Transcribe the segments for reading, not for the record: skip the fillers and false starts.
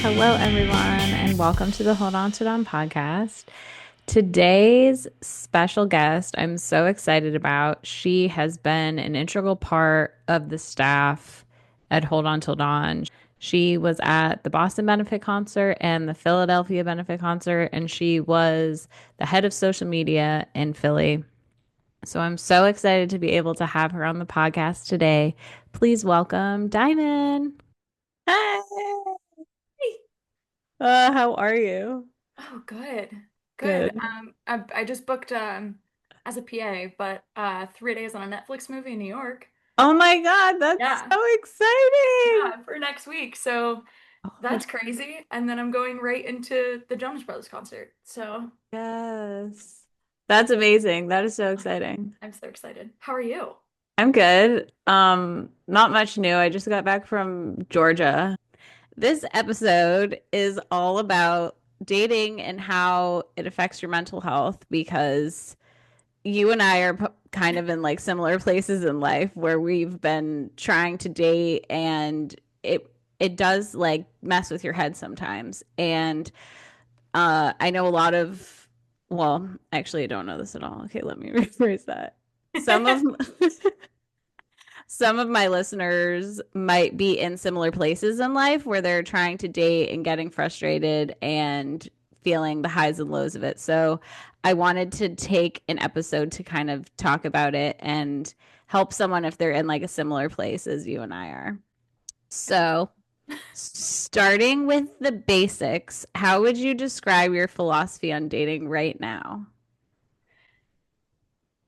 Hello, everyone, and welcome to the Hold On to Dawn podcast. Today's special guest, I'm so excited about. She has been an integral part of the staff at Hold On Till Dawn. She was at the Boston Benefit Concert and the Philadelphia Benefit Concert, and she was the head of social media in Philly. So I'm so excited to be able to have her on the podcast today. Please welcome Diamond. Hi. How are you? Oh, good. Good. Good. I just booked as a PA, but 3 days on a Netflix movie in New York. Oh my God, that's Yeah. so exciting. Yeah, for next week. So Oh, that's crazy. And then I'm going right into the Jonas Brothers concert. So yes. That's amazing. That is so exciting. I'm so excited. How are you? I'm good. Not much new. I just got back from Georgia. This episode is all about dating and how it affects your mental health because you and I are kind of in like similar places in life where we've been trying to date and it does like mess with your head sometimes. And I know a lot of, well, actually, I don't know this at all. Okay, let me rephrase that. Some of some of my listeners might be in similar places in life where they're trying to date and getting frustrated and feeling the highs and lows of it. So I wanted to take an episode to kind of talk about it and help someone if they're in like a similar place as you and I are. So, starting with the basics, how would you describe your philosophy on dating right now?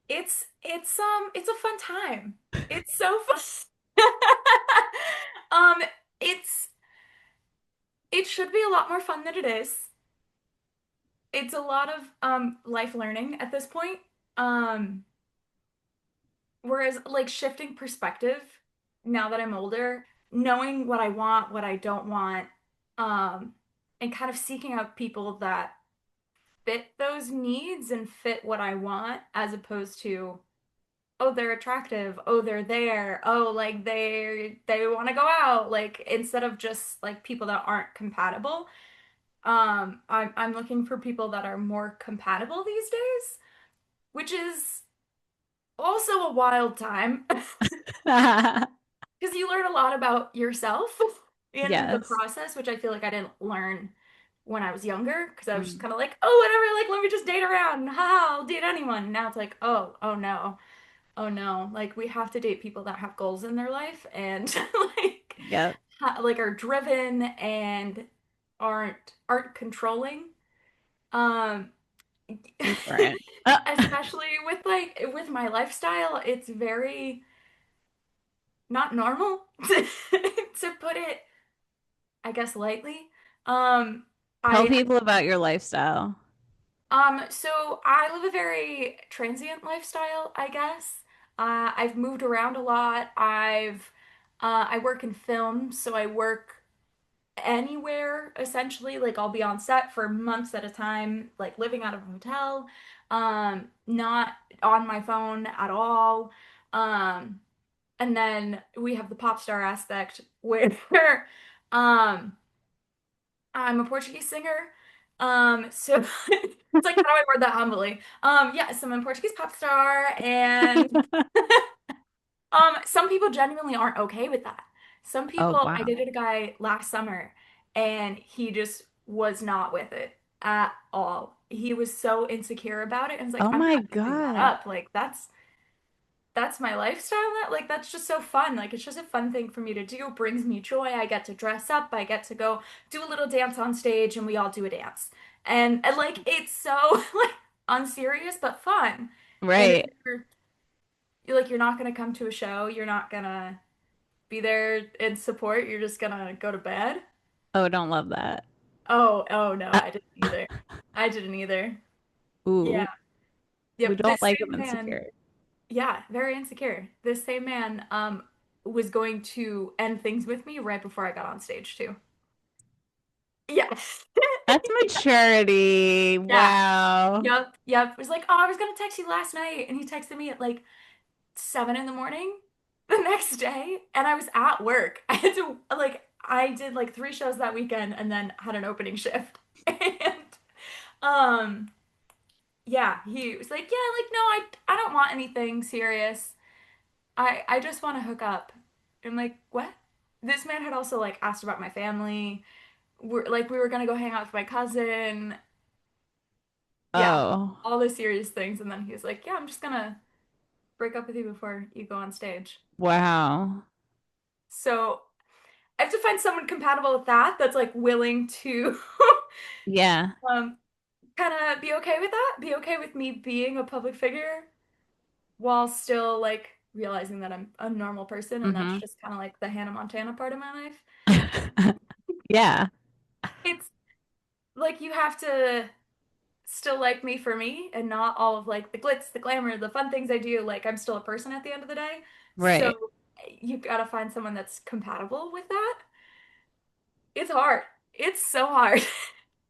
It's a fun time. It's so fun. Um, it's it should be a lot more fun than it is. It's a lot of life learning at this point. Um, Whereas like shifting perspective now that I'm older, knowing what I want, what I don't want, um, and kind of seeking out people that fit those needs and fit what I want as opposed to, oh, they're attractive, oh, they're there, oh, like they want to go out, like instead of just like people that aren't compatible. I'm looking for people that are more compatible these days, which is also a wild time because you learn a lot about yourself in the Yes. process, which I feel like I didn't learn when I was younger because I was just Mm. kind of like, oh, whatever, like let me just date around. Ha, I'll date anyone. Now it's like, oh no. Oh no. Like we have to date people that have goals in their life and like Yep. like are driven and aren't controlling. Um Right. especially with like with my lifestyle, it's very not normal to put it, I guess, lightly. Um, Tell I people about your lifestyle. so I live a very transient lifestyle, I guess. I've moved around a lot. I work in film, so I work anywhere essentially. Like I'll be on set for months at a time, like living out of a hotel, not on my phone at all. Um, and then we have the pop star aspect where um I'm a Portuguese singer. So it's like, how do I word that humbly? Yes, I'm a Portuguese pop star, and some people genuinely aren't okay with that. Some Oh, people, I wow. dated a guy last summer, and he just was not with it at all. He was so insecure about it, and it's like, Oh I'm my not giving that God. up. Like that's my lifestyle. Like that's just so fun. Like it's just a fun thing for me to do. It brings me joy. I get to dress up. I get to go do a little dance on stage and we all do a dance. And like it's so like unserious but fun. And if Right. you're like you're not gonna come to a show, you're not gonna be there in support, you're just gonna go to bed. Oh, don't love that. Oh no, Uh, I didn't either. I didn't either. Yeah. ooh, we Yep. don't This like them same man. insecure. Yeah, very insecure. This same man was going to end things with me right before I got on stage too. Yes. That's maturity. Yeah. Wow. Yep. It was like, oh, I was gonna text you last night, and he texted me at like 7 in the morning the next day, and I was at work. I had to like I did like 3 shows that weekend and then had an opening shift. And um yeah, he was like, "Yeah, like no, I don't want anything serious. I just want to hook up." I'm like, "What?" This man had also like asked about my family. We were gonna go hang out with my cousin. Yeah, Oh, all the serious things. And then he was like, "Yeah, I'm just gonna break up with you before you go on stage." wow. So I have to find someone compatible with that that's like willing to Yeah. um kind of be okay with that, be okay with me being a public figure while still like realizing that I'm a normal person and that's Hmm. just kind of like the Hannah Montana part of my life. Yeah. It's like you have to still like me for me and not all of like the glitz, the glamour, the fun things I do. Like I'm still a person at the end of the day. So Right. you gotta find someone that's compatible with that. It's hard. It's so hard.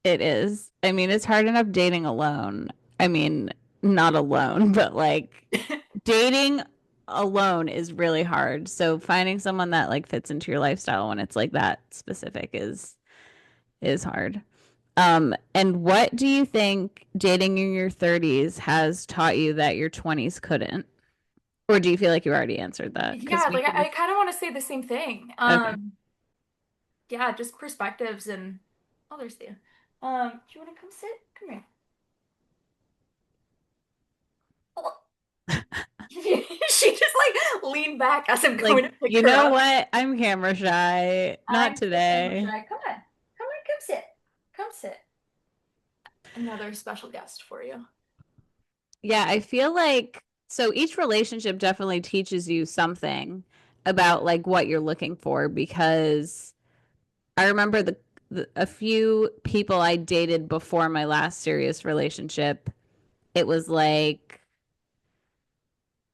It is. I mean, it's hard enough dating alone. I mean, not alone, but like dating alone is really hard. So finding someone that like fits into your lifestyle when it's like that specific is hard. And what do you think dating in your 30s has taught you that your 20s couldn't? Or do you feel like you already answered that? Because Yeah, we like can I just, kind of want to say the same thing. okay. Yeah, just perspectives and oh, there's Thea. Do you want to come sit? Come here. Oh. She just like leaned back as I'm Like, going to pick you her know up. what? I'm camera shy. Not I'm so camera today. shy. Come on. Come on, come sit. Come sit. Another special guest for you. Yeah, I feel like so each relationship definitely teaches you something about like what you're looking for because I remember the a few people I dated before my last serious relationship. It was like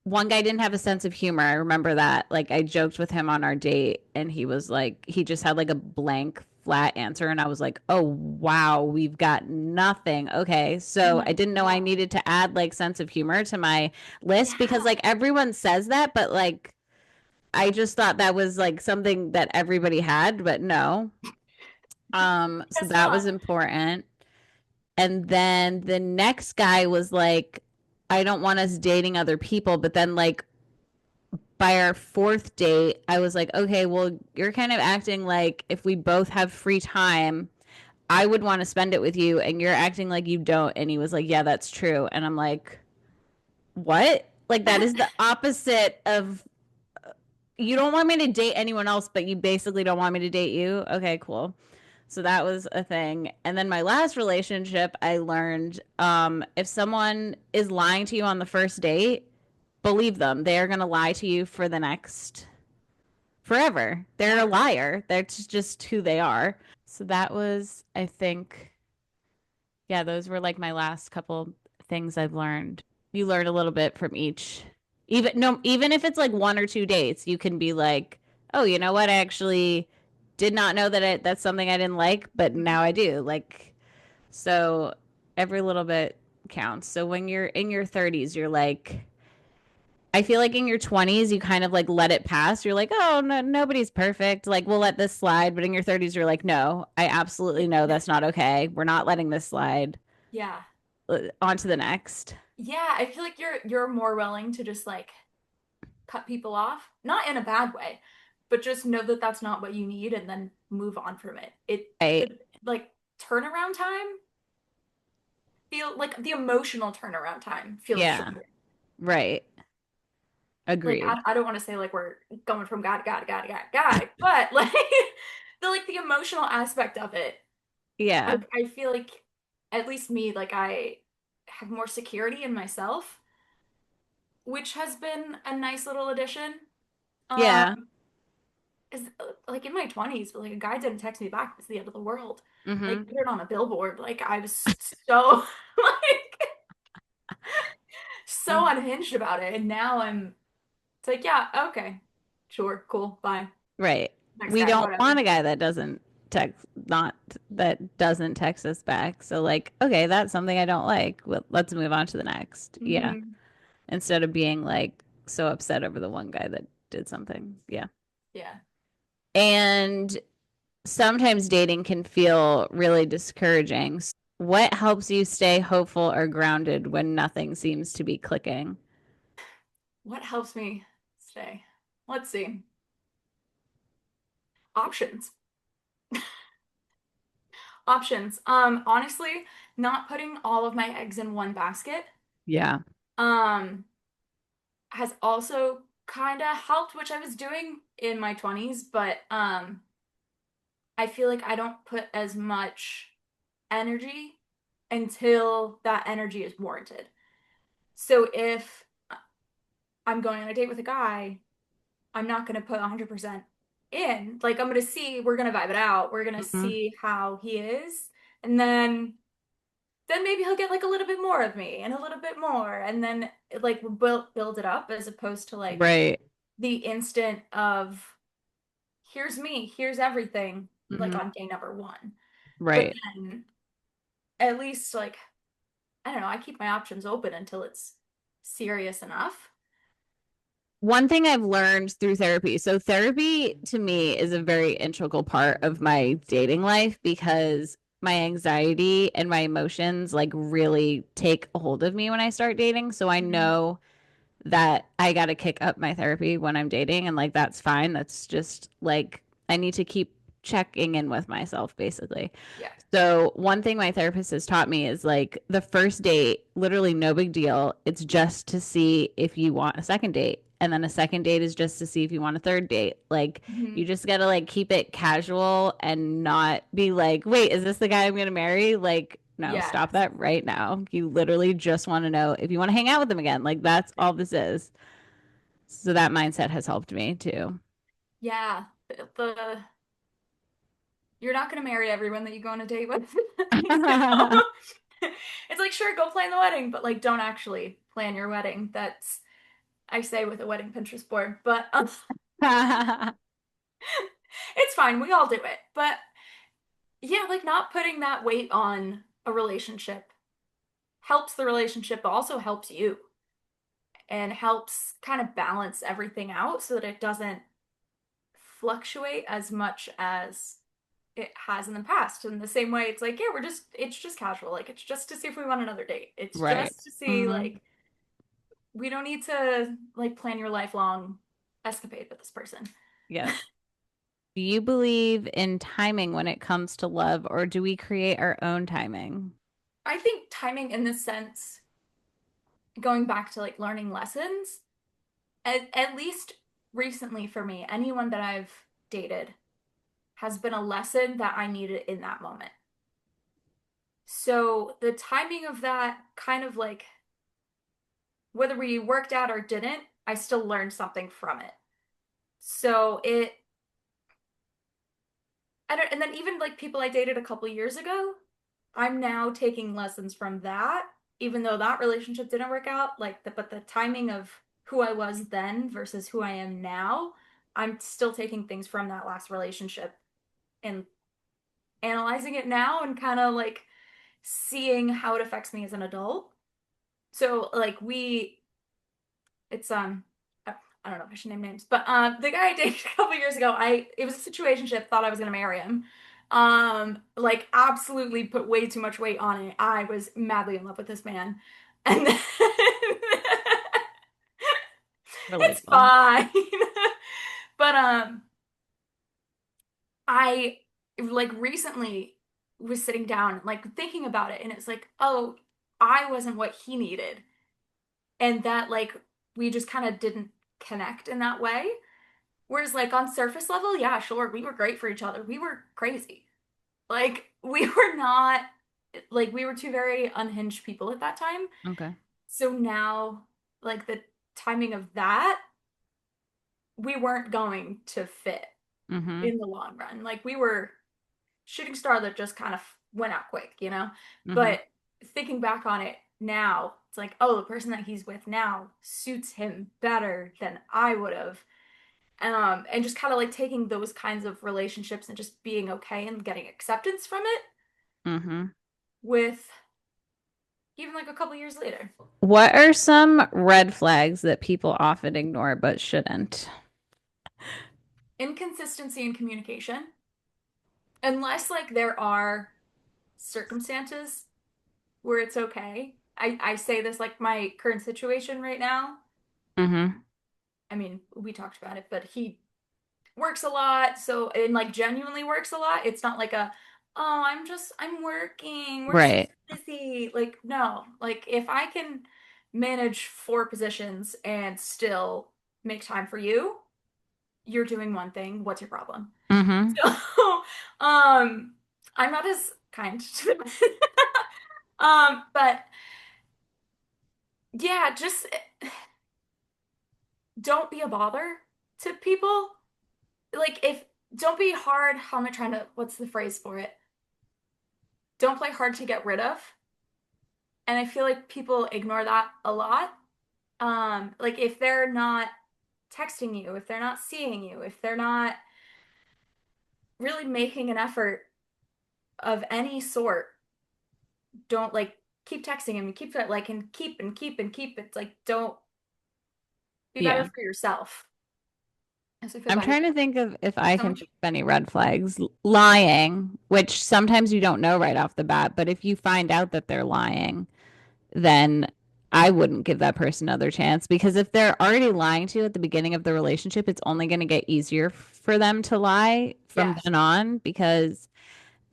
one guy didn't have a sense of humor. I remember that. Like I joked with him on our date and he was like he just had like a blank flat answer and I was like, "Oh, wow, we've got nothing." Okay. Oh So my I didn't know I God. needed to add like sense of humor to my list because Yeah. like everyone says that, but like I just thought that was like something that everybody had, but no. So Guess that was not. important. And then the next guy was like, I don't want us dating other people. But then, like, by our fourth date, I was like, okay, well, you're kind of acting like if we both have free time, I would want to spend it with you. And you're acting like you don't. And he was like, yeah, that's true. And I'm like, what? Like, that is the opposite of you don't want me to date anyone else, but you basically don't want me to date you. Okay, cool. So that was a thing. And then my last relationship, I learned if someone is lying to you on the first date, believe them. They are going to lie to you for the next forever. They're a Forever. liar. That's just who they are. So that was, I think, yeah, those were like my last couple things I've learned. You learn a little bit from each. Even no, even if it's like one or two dates, you can be like, "Oh, you know what? I actually did not know that that's something I didn't like, but now I do." Like so every little bit counts. So when you're in your 30s, you're like I feel like in your 20s, you kind of like let it pass. You're like, "Oh, no, nobody's perfect. Like we'll let this slide." But in your 30s, you're like, "No, I absolutely know that's not okay. We're not letting this slide." Yeah. On to the next. Yeah, I feel like you're more willing to just like cut people off, not in a bad way, but just know that that's not what you need and then move on from it. Right. The like turnaround time feel like the emotional turnaround time feels Yeah. shorter. Right. Like Agreed. I don't want to say like we're going from guy to guy to guy to guy to guy, but like the emotional aspect of it, Yeah. I feel like at least me, like I have more security in myself, which has been a nice little addition. Yeah. Um, is like in my 20s, but like a guy didn't text me back, it's the end of the world. Like Hmm. put it on a billboard. Like I was so like so unhinged about it. And now it's like, yeah, okay, sure, cool, bye. Right. Next We guy, don't want whatever. a guy that doesn't text, not that doesn't text us back. So, like, okay, that's something I don't like. Well, let's move on to the next. Yeah. Hmm. Instead of being like so upset over the one guy that did something. Yeah. Yeah. And sometimes dating can feel really discouraging. What helps you stay hopeful or grounded when nothing seems to be clicking? What helps me stay? Let's see. Options. Options. Honestly, not putting all of my eggs in one basket, Yeah. um, has also kind of helped, which I was doing in my 20s, but I feel like I don't put as much energy until that energy is warranted. So if I'm going on a date with a guy, I'm not going to put 100% in. Like, I'm going to see, we're going to vibe it out. We're going to Mhm. see how he is. And then maybe he'll get like a little bit more of me and a little bit more. And then like we'll build it up as opposed to like Right. the instant of here's me, here's everything, like Hmm. on day number one. But Right. then at least like, I don't know, I keep my options open until it's serious enough. One thing I've learned through therapy. So therapy to me is a very integral part of my dating life because my anxiety and my emotions like really take a hold of me when I start dating. So I Mhm. know that I got to kick up my therapy when I'm dating and like that's fine. That's just like I need to keep checking in with myself basically. Yeah. So, one thing my therapist has taught me is like the first date, literally no big deal. It's just to see if you want a second date. And then a second date is just to see if you want a third date. Like, you Hmm. just got to like keep it casual and not be like, wait, is this the guy I'm going to marry? Like, no, Yeah. stop that right now. You literally just want to know if you want to hang out with them again. Like, that's all this is. So, that mindset has helped me too. Yeah. The you're not going to marry everyone that you go on a date with. So it's like, sure, go plan the wedding, but like, don't actually plan your wedding. That's, I say with a wedding Pinterest board, but it's fine. We all do it. But yeah, like, not putting that weight on a relationship helps the relationship, but also helps you and helps kind of balance everything out so that it doesn't fluctuate as much as it has in the past. In the same way, it's like, yeah, it's just casual. Like, it's just to see if we want another date. It's Right. just to see, Hmm. like, we don't need to, like, plan your lifelong escapade with this person. Yes. Do you believe in timing when it comes to love, or do we create our own timing? I think timing in this sense, going back to like learning lessons, at least recently for me, anyone that I've dated has been a lesson that I needed in that moment. So the timing of that kind of like whether we worked out or didn't, I still learned something from it. So it I don't and then even like people I dated a couple years ago, I'm now taking lessons from that, even though that relationship didn't work out, but the timing of who I was then versus who I am now, I'm still taking things from that last relationship and analyzing it now and kind of like seeing how it affects me as an adult. So like it's I don't know if I should name names, but the guy I dated a couple years ago, I it was a situationship, thought I was gonna marry him. Like absolutely put way too much weight on it. I was madly in love with this man. And then it's Relatable. fine. But I like recently was sitting down like thinking about it and it's like, oh, I wasn't what he needed. And that like we just kind of didn't connect in that way. Whereas like on surface level, yeah, sure, we were great for each other. We were crazy. Like we were not like we were two very unhinged people at that time. Okay. So now like the timing of that, we weren't going to fit Mm-hmm. in the long run. Like we were shooting star that just kind of went out quick, you know? Mm-hmm. But thinking back on it now, it's like, oh, the person that he's with now suits him better than I would have. And just kind of like taking those kinds of relationships and just being okay and getting acceptance from it Mm-hmm. with even like a couple years later. What are some red flags that people often ignore but shouldn't? Inconsistency in communication. Unless like there are circumstances where it's okay. I say this like my current situation right now. Mm-hmm. I mean, we talked about it, but he works a lot, so and like genuinely works a lot. It's not like a, oh, I'm working, we're so Right. busy. Like, no. Like if I can manage four positions and still make time for you, you're doing one thing. What's your problem? Mm-hmm. So, um, I'm not as kind to them. But yeah, just don't be a bother to people. Like if don't be hard, how am I trying to what's the phrase for it? Don't play hard to get rid of. And I feel like people ignore that a lot. Like if they're not texting you, if they're not seeing you, if they're not really making an effort of any sort, don't like keep texting him, keep that like and keep and keep and keep. It's like don't be better Yeah. for yourself. As I feel I'm bad. trying to think of if I So can much. think of any red flags. Lying, which sometimes you don't know right off the bat, but if you find out that they're lying, then I wouldn't give that person another chance because if they're already lying to you at the beginning of the relationship, it's only going to get easier for them to lie from Yes. then on because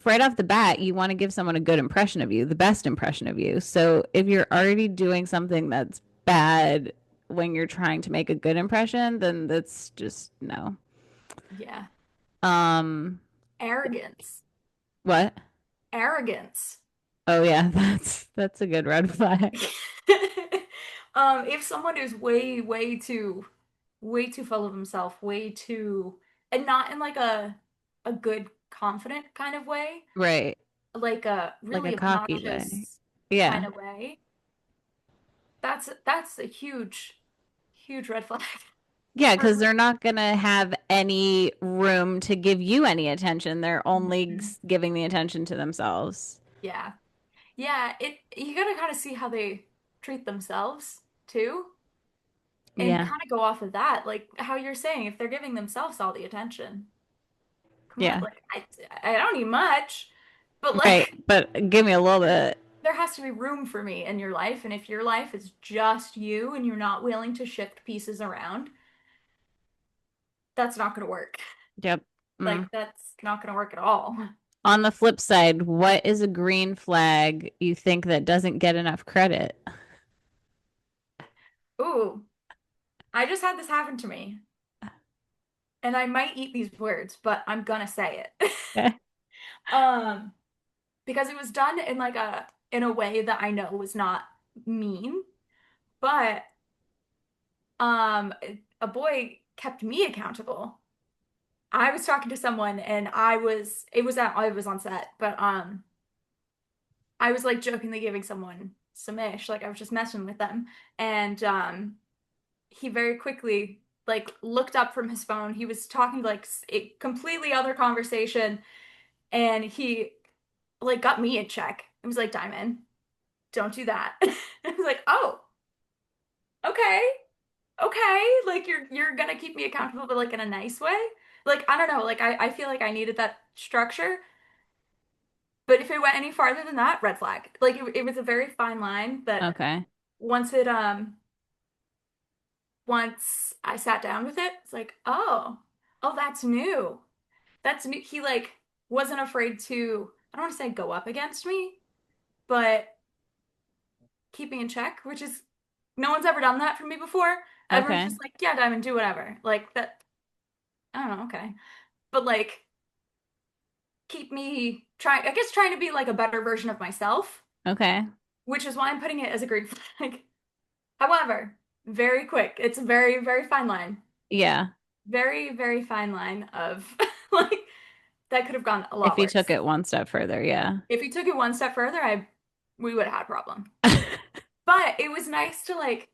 right off the bat, you want to give someone a good impression of you, the best impression of you. So if you're already doing something that's bad when you're trying to make a good impression, then that's just no. Yeah. Um, Arrogance. what? Arrogance. Oh yeah, that's a good red flag. If someone is way too full of himself, way too, and not in like a good, confident kind of way, Right. like a Like a really cocky way. obnoxious kind Yeah. of way, that's a huge red flag. Yeah, For because they're not gonna have any room to give you any attention. They're only Mhm. giving the attention to themselves. Yeah. Yeah, it you gotta kind of see how they treat themselves too, and Yeah. kind of go off of that. Like how you're saying, if they're giving themselves all the attention, come on, Yeah. like I don't need much, but Right. like But give me a little bit. there has to be room for me in your life, and if your life is just you and you're not willing to shift pieces around, that's not gonna work. Yep. Mm. Like that's not gonna work at all. On the flip side, what is a green flag you think that doesn't get enough credit? Ooh, I just had this happen to me, and I might eat these words, but I'm gonna say it. Okay. Um, because it was done in a way that I know was not mean, but um a boy kept me accountable. I was talking to someone and I was on set, but I was like jokingly giving someone some ish, like I was just messing with them. And he very quickly like looked up from his phone. He was talking like a completely other conversation and he like got me in check. It was like, Diamond, don't do that. I was like, oh, okay, okay. Like you're gonna keep me accountable, but like in a nice way. Like I don't know. Like I feel like I needed that structure. But if it went any farther than that, red flag. Like it was a very fine line that Okay. once it once I sat down with it, it's like, oh, oh, that's new. That's new. He like wasn't afraid to, I don't want to say go up against me, but keep me in check, which is no one's ever done that for me before. Everyone's Okay. just like, yeah, Diamond, do whatever. Like that, I don't know, okay. But like keep me trying, I guess trying to be like a better version of myself, Okay. which is why I'm putting it as a green flag. However, very quick. It's a very, very fine line. Yeah. Very, very fine line of like that could have gone a If lot you took worse. it one step further, yeah. If he took it one step further, I we would have had a problem. But it was nice to like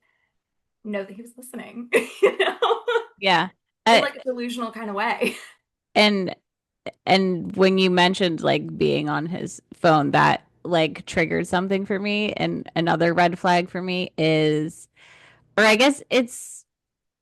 know that he was listening, you know, Yeah. in Uh, like a delusional kind of way. and and when you mentioned like being on his phone, that like triggered something for me. And another red flag for me is, or I guess it's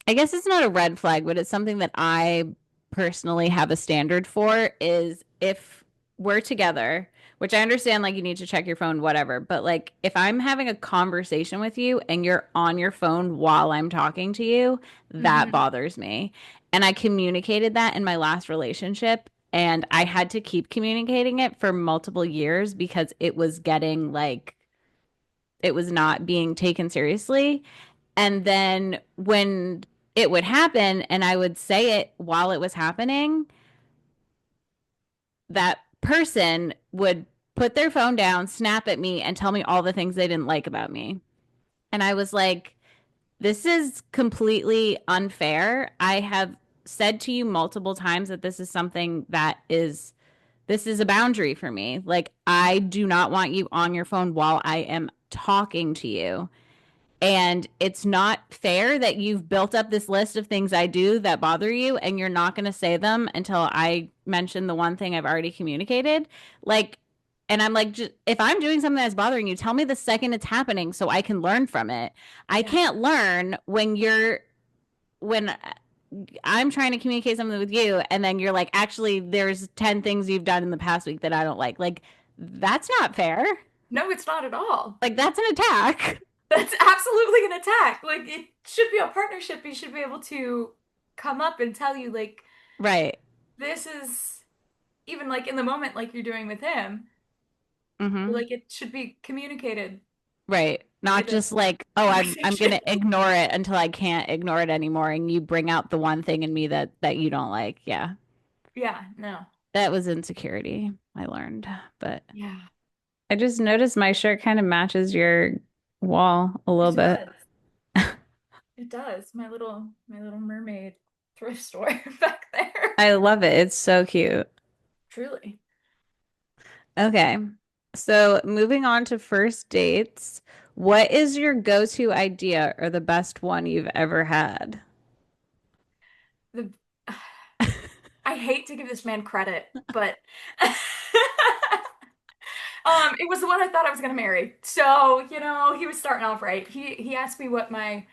not a red flag, but it's something that I personally have a standard for is if we're together, which I understand, like, you need to check your phone, whatever. But, like, if I'm having a conversation with you and you're on your phone while I'm talking to you, that Hmm. bothers me. And I communicated that in my last relationship. And I had to keep communicating it for multiple years because it was getting like, it was not being taken seriously. And then when it would happen and I would say it while it was happening, that person would put their phone down, snap at me, and tell me all the things they didn't like about me. And I was like, this is completely unfair. I have said to you multiple times that this is something that is, this is a boundary for me. Like, I do not want you on your phone while I am talking to you. And it's not fair that you've built up this list of things I do that bother you, and you're not going to say them until I mention the one thing I've already communicated. Like, and I'm like, just, if I'm doing something that's bothering you, tell me the second it's happening so I can learn from it. I Yeah. can't learn when I'm trying to communicate something with you, and then you're like, actually, there's 10 things you've done in the past week that I don't like. Like, that's not fair. No, it's not at all. Like, that's an attack. That's absolutely an attack. Like it should be a partnership. You should be able to come up and tell you like Right. this is even like in the moment like you're doing with him. Mm-hmm. Like it should be communicated Right. Not in a just like, oh, I'm conversation. gonna ignore it until I can't ignore it anymore, and you bring out the one thing in me that you don't like. Yeah. Yeah, no. That was insecurity, I learned. But Yeah, I just noticed my shirt kind of matches your wall a little it bit. does. It does. My little mermaid thrift store back there. I love it. It's so cute. Truly. Okay. So moving on to first dates, what is your go-to idea or the best one you've ever had? The I hate to give this man credit, but it was the one I thought I was gonna marry. So, he was starting off right. He asked me what my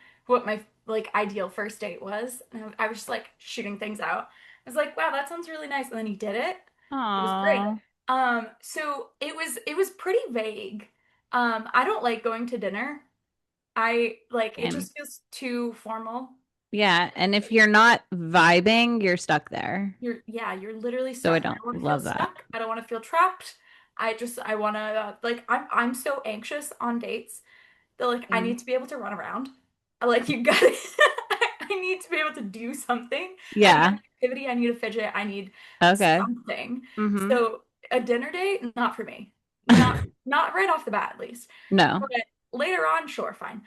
like ideal first date was, and I was just like shooting things out. I was like, wow, that sounds really nice. And then he did it. It was great. Aw. So it was pretty vague. I don't like going to dinner. I like it Same. just feels too formal. Yeah, and if you're not vibing, you're stuck there. You're literally So I stuck. I don't don't want to feel love that. stuck. I don't want to feel trapped. I want to like I'm so anxious on dates that like I Same. need to be able to run around. Like you got it. I need to be able to do something. I need Yeah. activity. I need a fidget. I need Okay. something. Mm-hmm. So a dinner date, not for me. Not right off the bat, at least. No. But later on, sure, fine.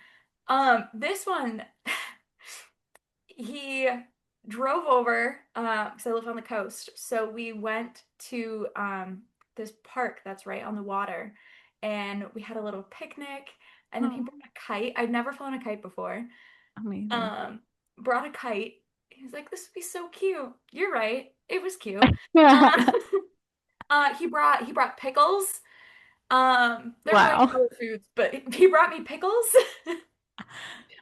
This one, he drove over because I live on the coast. So we went to this park that's right on the water, and we had a little picnic. And then he Oh, brought a kite. I'd never flown a kite before. amazing. Um, Brought a kite. He was like, "This would be so cute." You're right. It was cute. Yeah. Uh, he brought pickles. They're really Wow. color foods, but he brought me pickles. I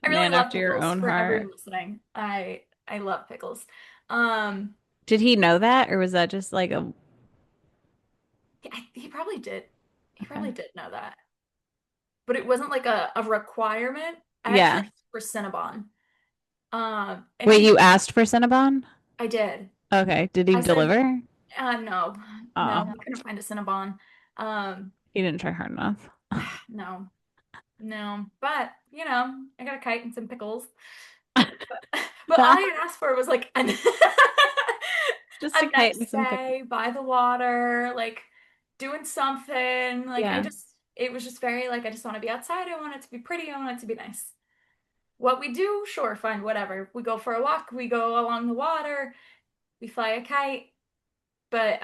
really Man love after your pickles own for heart. everyone listening. I love pickles. Um, Did he know that, or was that just like a he probably did. He okay? probably did know that, but it wasn't like a requirement. I actually Yeah. asked for Cinnabon. And Wait, he, you asked for Cinnabon? I did. Okay. Did he I said, deliver? no, no, Oh, we couldn't find a Cinnabon. Um, he didn't try hard enough. no, no, but I got a kite and some pickles. But all I had asked for was like Just a a kite nice and some pickles. day by the water, like doing something. Like Yeah. it was just very like I just want to be outside. I want it to be pretty. I want it to be nice. What we do, sure, fine, whatever. We go for a walk. We go along the water. We fly a kite. But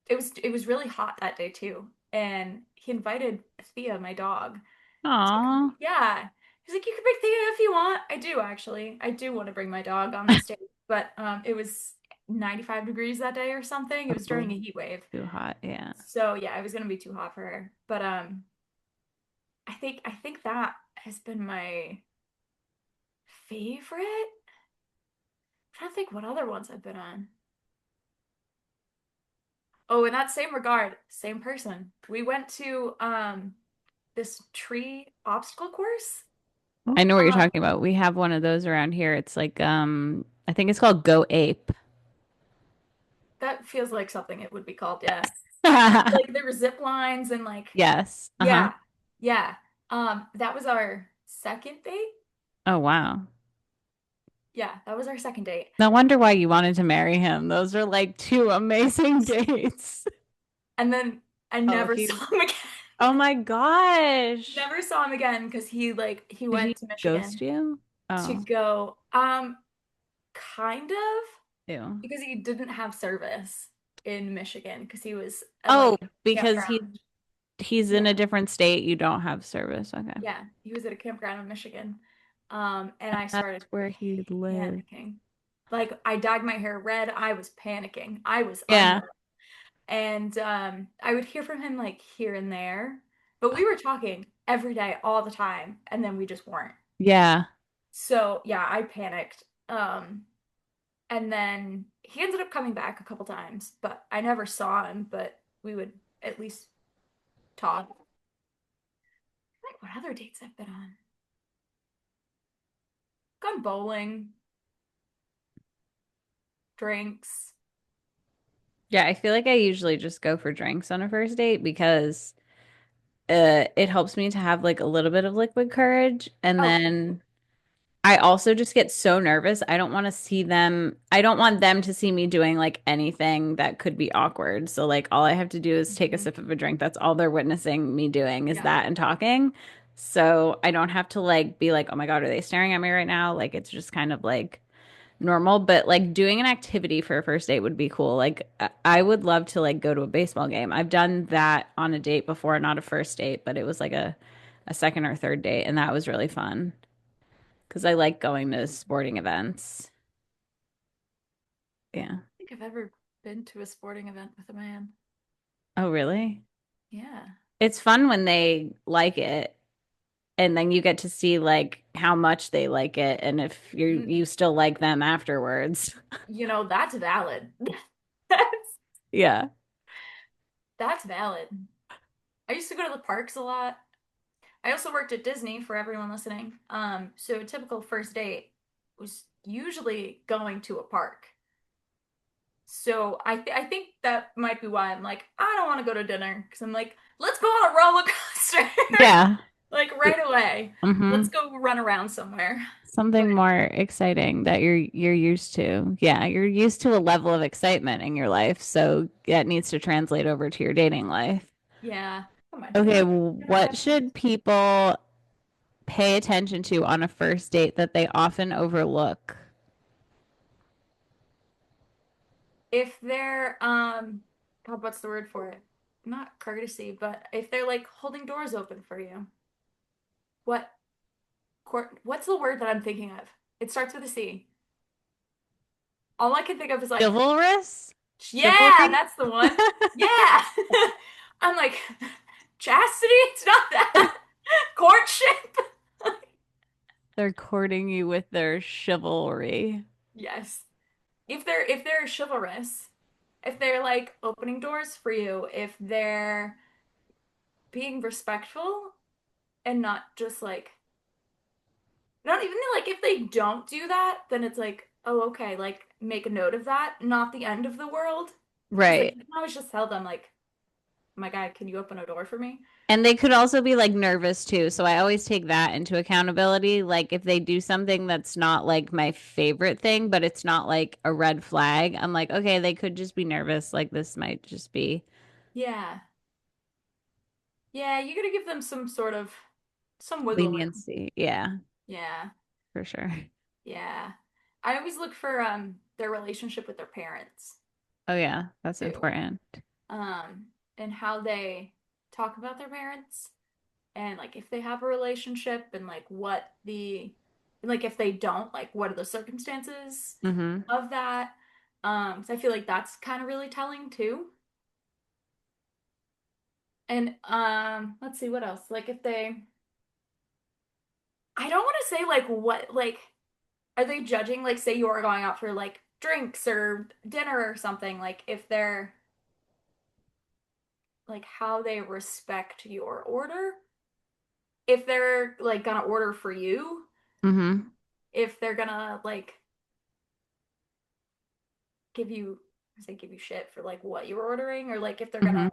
it was really hot that day too, and he invited Thea, my dog. Aw. Yeah. He's like, you can bring Thea if you want. I do actually. I do want to bring my dog on this date. But it was 95 degrees that day or something. It was during Oh, a heat wave. too hot. Yeah. So yeah, it was gonna be too hot for her. But I think that has been my favorite. I'm trying to think what other ones I've been on. Oh, in that same regard, same person. We went to this tree obstacle course. I know what you're Um, talking about. We have one of those around here. It's like I think it's called Go Ape. that feels like something it would be called, yeah. Like there were zip lines and like Yes. Uh-huh. yeah, yeah. That was our second date. Oh wow. Yeah, that was our second date. No wonder why you wanted to marry him. Those are like two amazing dates. And then I Oh, never he saw him again. Oh my gosh. Never saw him again because he Did went he to ghost Michigan you? to Oh, go kind of ew. because he didn't have service in Michigan because he was at Oh, like a because campground. he's in Yeah. a different state. You don't have service. Okay. Yeah, he was at a campground in Michigan. And I That's started where he lived. panicking. Like I dyed my hair red. I was panicking. I was Yeah. unwell. And I would hear from him like here and there, but we were talking every day, all the time, and then we just weren't. Yeah. So yeah, I panicked. And then he ended up coming back a couple times, but I never saw him, but we would at least talk. Like what other dates I've been on? Gone bowling, drinks. Yeah, I feel like I usually just go for drinks on a first date because it helps me to have like a little bit of liquid courage. And Oh, then I also just get so nervous. I don't want to see them. I don't want them to see me doing like anything that could be awkward. So like all I have to do is take a mhm. sip of a drink. That's all they're witnessing me doing is Yeah. that and talking. So I don't have to like be like, "Oh my God, are they staring at me right now?" Like it's just kind of like normal, but like doing an activity for a first date would be cool. Like I would love to like go to a baseball game. I've done that on a date before, not a first date, but it was like a second or third date, and that was really fun because I like going to sporting events. Yeah. I think I've ever been to a sporting event with a man. Oh, really? Yeah. It's fun when they like it, and then you get to see like how much they like it, and if Mm, you still like them afterwards. you know, that's valid. That's Yeah. that's valid. I used to go to the parks a lot. I also worked at Disney for everyone listening. So a typical first date was usually going to a park. So I think that might be why I'm like, I don't want to go to dinner because I'm like, let's go on a roller coaster. Yeah. Like right away. Let's Mm-hmm. go run around somewhere. But Something more exciting that you're used to. Yeah, you're used to a level of excitement in your life, so that needs to translate over to your dating life. yeah, come on. Okay, You gotta what have some. should people pay attention to on a first date that they often overlook? If they're God, what's the word for it? Not courtesy, but if they're like holding doors open for you. What what's the word that I'm thinking of? It starts with a C. All I can think of is like, Chivalrous? yeah, Chivalry? that's the one. Yeah. I'm like, chastity? It's not that. Courtship? They're courting you with their chivalry. Yes. If they're chivalrous, if they're like opening doors for you, if they're being respectful and not just like not even like if they don't do that, then it's like, oh, okay, like make a note of that, not the end of the world. Because like Right. you can always just tell them like, my guy, can you open a door for me? And they could also be like nervous too. So I always take that into accountability. Like if they do something that's not like my favorite thing, but it's not like a red flag, I'm like, okay, they could just be nervous. Like this might just be Yeah. Yeah, you gotta give them some sort of some wiggle room. leniency. Yeah, Yeah. for sure. Yeah. I always look for their relationship with their parents Oh yeah, that's too. important. Um and how they talk about their parents and like if they have a relationship and like what the like if they don't, like what are the circumstances Hmm. of that? So I feel like that's kind of really telling too. And let's see what else. Like if they I don't want to say like what like are they judging like say you are going out for like drinks or dinner or something like if they're like how they respect your order. If they're like gonna order for you, Mm-hmm. if they're gonna like give you, I say give you shit for like what you're ordering, or like if they're gonna, Mm-hmm.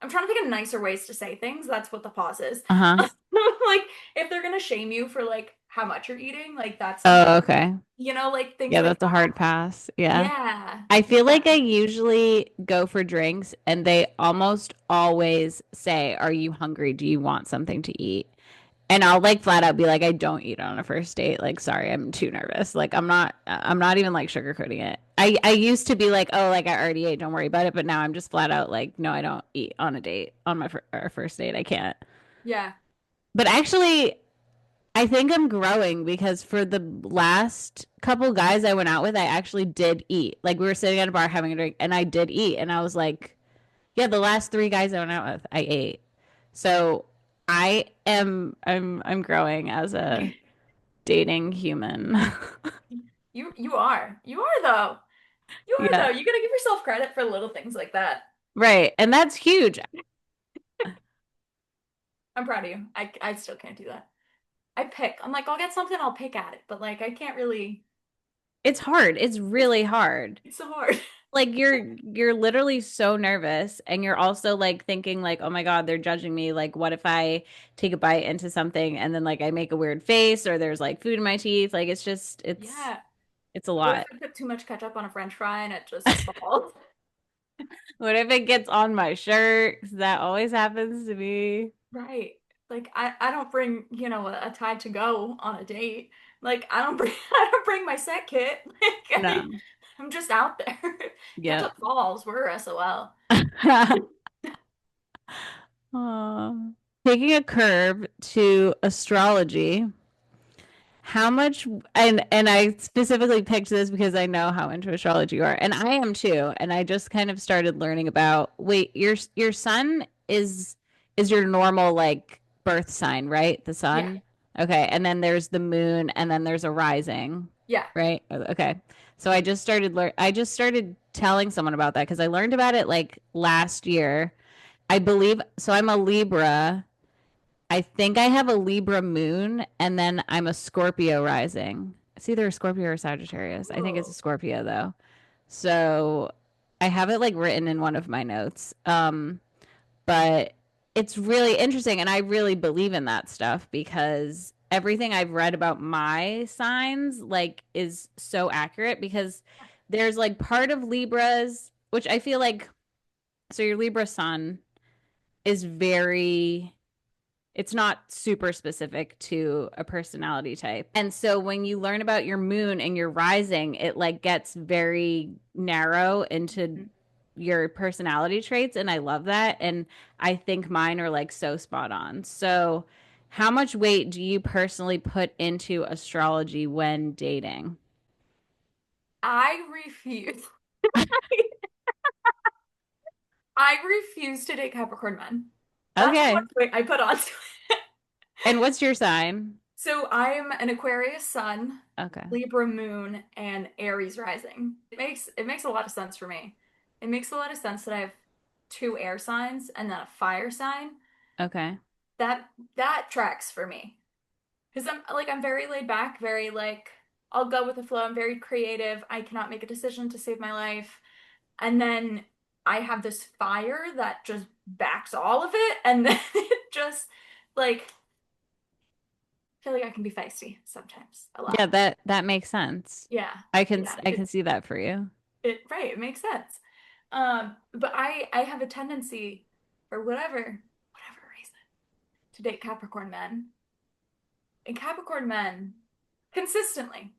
I'm trying to think of nicer ways to say things. That's what the pause is. Uh-huh. Like if they're gonna shame you for like how much you're eating, like that's something, Oh, okay. like things Yeah, like that's a that. hard pass. Yeah. Yeah. I feel Yeah. like I usually go for drinks and they almost always say, "Are you hungry? Do you want something to eat?" And I'll like flat out be like, "I don't eat on a first date. Like, sorry, I'm too nervous." Like, I'm not even like sugarcoating it. I used to be like, "Oh, like I already ate, don't worry about it." But now I'm just flat out like, "No, I don't eat on a date. On my our first date, I can't." Yeah. But actually, I think I'm growing because for the last couple guys I went out with, I actually did eat. Like we were sitting at a bar having a drink and I did eat. And I was like, yeah, the last three guys I went out with, I ate. So I'm growing as a dating human. You are. You are though. You are Yeah. though. You gotta give yourself credit for little things like that. Right. And that's huge. I'm proud of you. I still can't do that. I pick. I'm like, I'll get something, I'll pick at it. But like I can't really, It's hard. It's it's really hard. it's so hard. Like you're literally so nervous and you're also like thinking like, "Oh my God, they're judging me. Like what if I take a bite into something and then like I make a weird face or there's like food in my teeth?" Like it's just Yeah. it's a What if lot. I put too much ketchup on a French fry and it just falls? What if it gets on my shirt? 'Cause that always happens to me. Right. Like I don't bring, a Tide to go on a date. Like I don't bring I don't bring my set kit. Like No. I'm just out there. Yep. Ketchup falls, we're SOL. Aw. Taking a curve to astrology. How much and I specifically picked this because I know how into astrology you are, and I am too. And I just kind of started learning about, wait, your sun is your normal like birth sign, right? The Yeah. sun. Okay, and then there's the moon, and then there's a rising, Yeah. right? Okay. So I just started telling someone about that because I learned about it like last year. I believe so I'm a Libra. I think I have a Libra moon and then I'm a Scorpio rising. It's either a Scorpio or Sagittarius. I think it's a Ooh. Scorpio though. So I have it like written in one of my notes. But it's really interesting and I really believe in that stuff because everything I've read about my signs like is so accurate because there's like part of Libras, which I feel like so your Libra sun is very it's not super specific to a personality type. And so when you learn about your moon and your rising, it like gets very narrow into your personality traits and I love that and I think mine are like so spot on. So how much weight do you personally put into astrology when dating? I refuse. I refuse to date Capricorn men. That's how Okay. much weight I put onto it. And what's your sign? So I am an Aquarius sun, Okay. Libra moon, and Aries rising. It makes a lot of sense for me. It makes a lot of sense that I have two air signs and then a fire sign. Okay. That tracks for me. Because I'm very laid back, very like I'll go with the flow. I'm very creative. I cannot make a decision to save my life. And then I have this fire that just backs all of it, and then it just like I feel like I can be feisty sometimes, a Yeah, lot. that makes sense. Yeah, yeah, I can see that for you. it right, it makes sense. But I have a tendency, for whatever reason, to date Capricorn men, and Capricorn men consistently.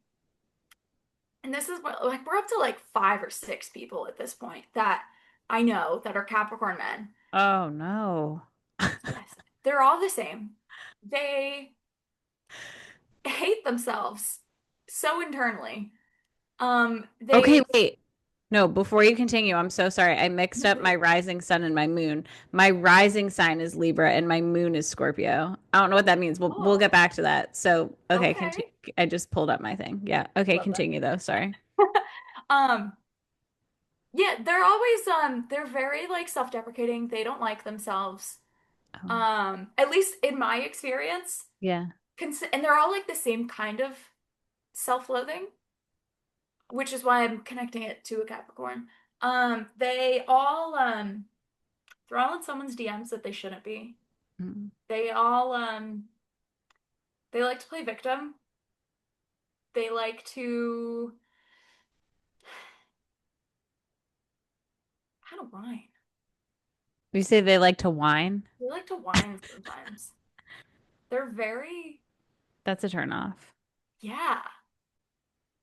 And this is what like we're up to like five or six people at this point that I know that are Capricorn men. Oh no. Yes, they're all the same. They hate themselves so internally. Okay, They wait. No, before you continue, I'm so sorry. I mixed no, up please. my rising sun and my moon. My rising sign is Libra and my moon is Scorpio. I don't know what that means. We'll get Oh, back to that. So, okay, continue. okay. I just pulled up my thing. Yeah. Okay, Love that. continue though. Sorry. Um, Yeah, they're always they're very like self-deprecating. They don't like themselves. Oh, At least in my experience. yeah. And they're all like the same kind of self-loathing, which is why I'm connecting it to a Capricorn. They all they're all in someone's DMs that they shouldn't be. Mm. They all they like to play victim. They like to how to whine. You say they like to whine? They like to whine sometimes. They're very That's a turn off. yeah,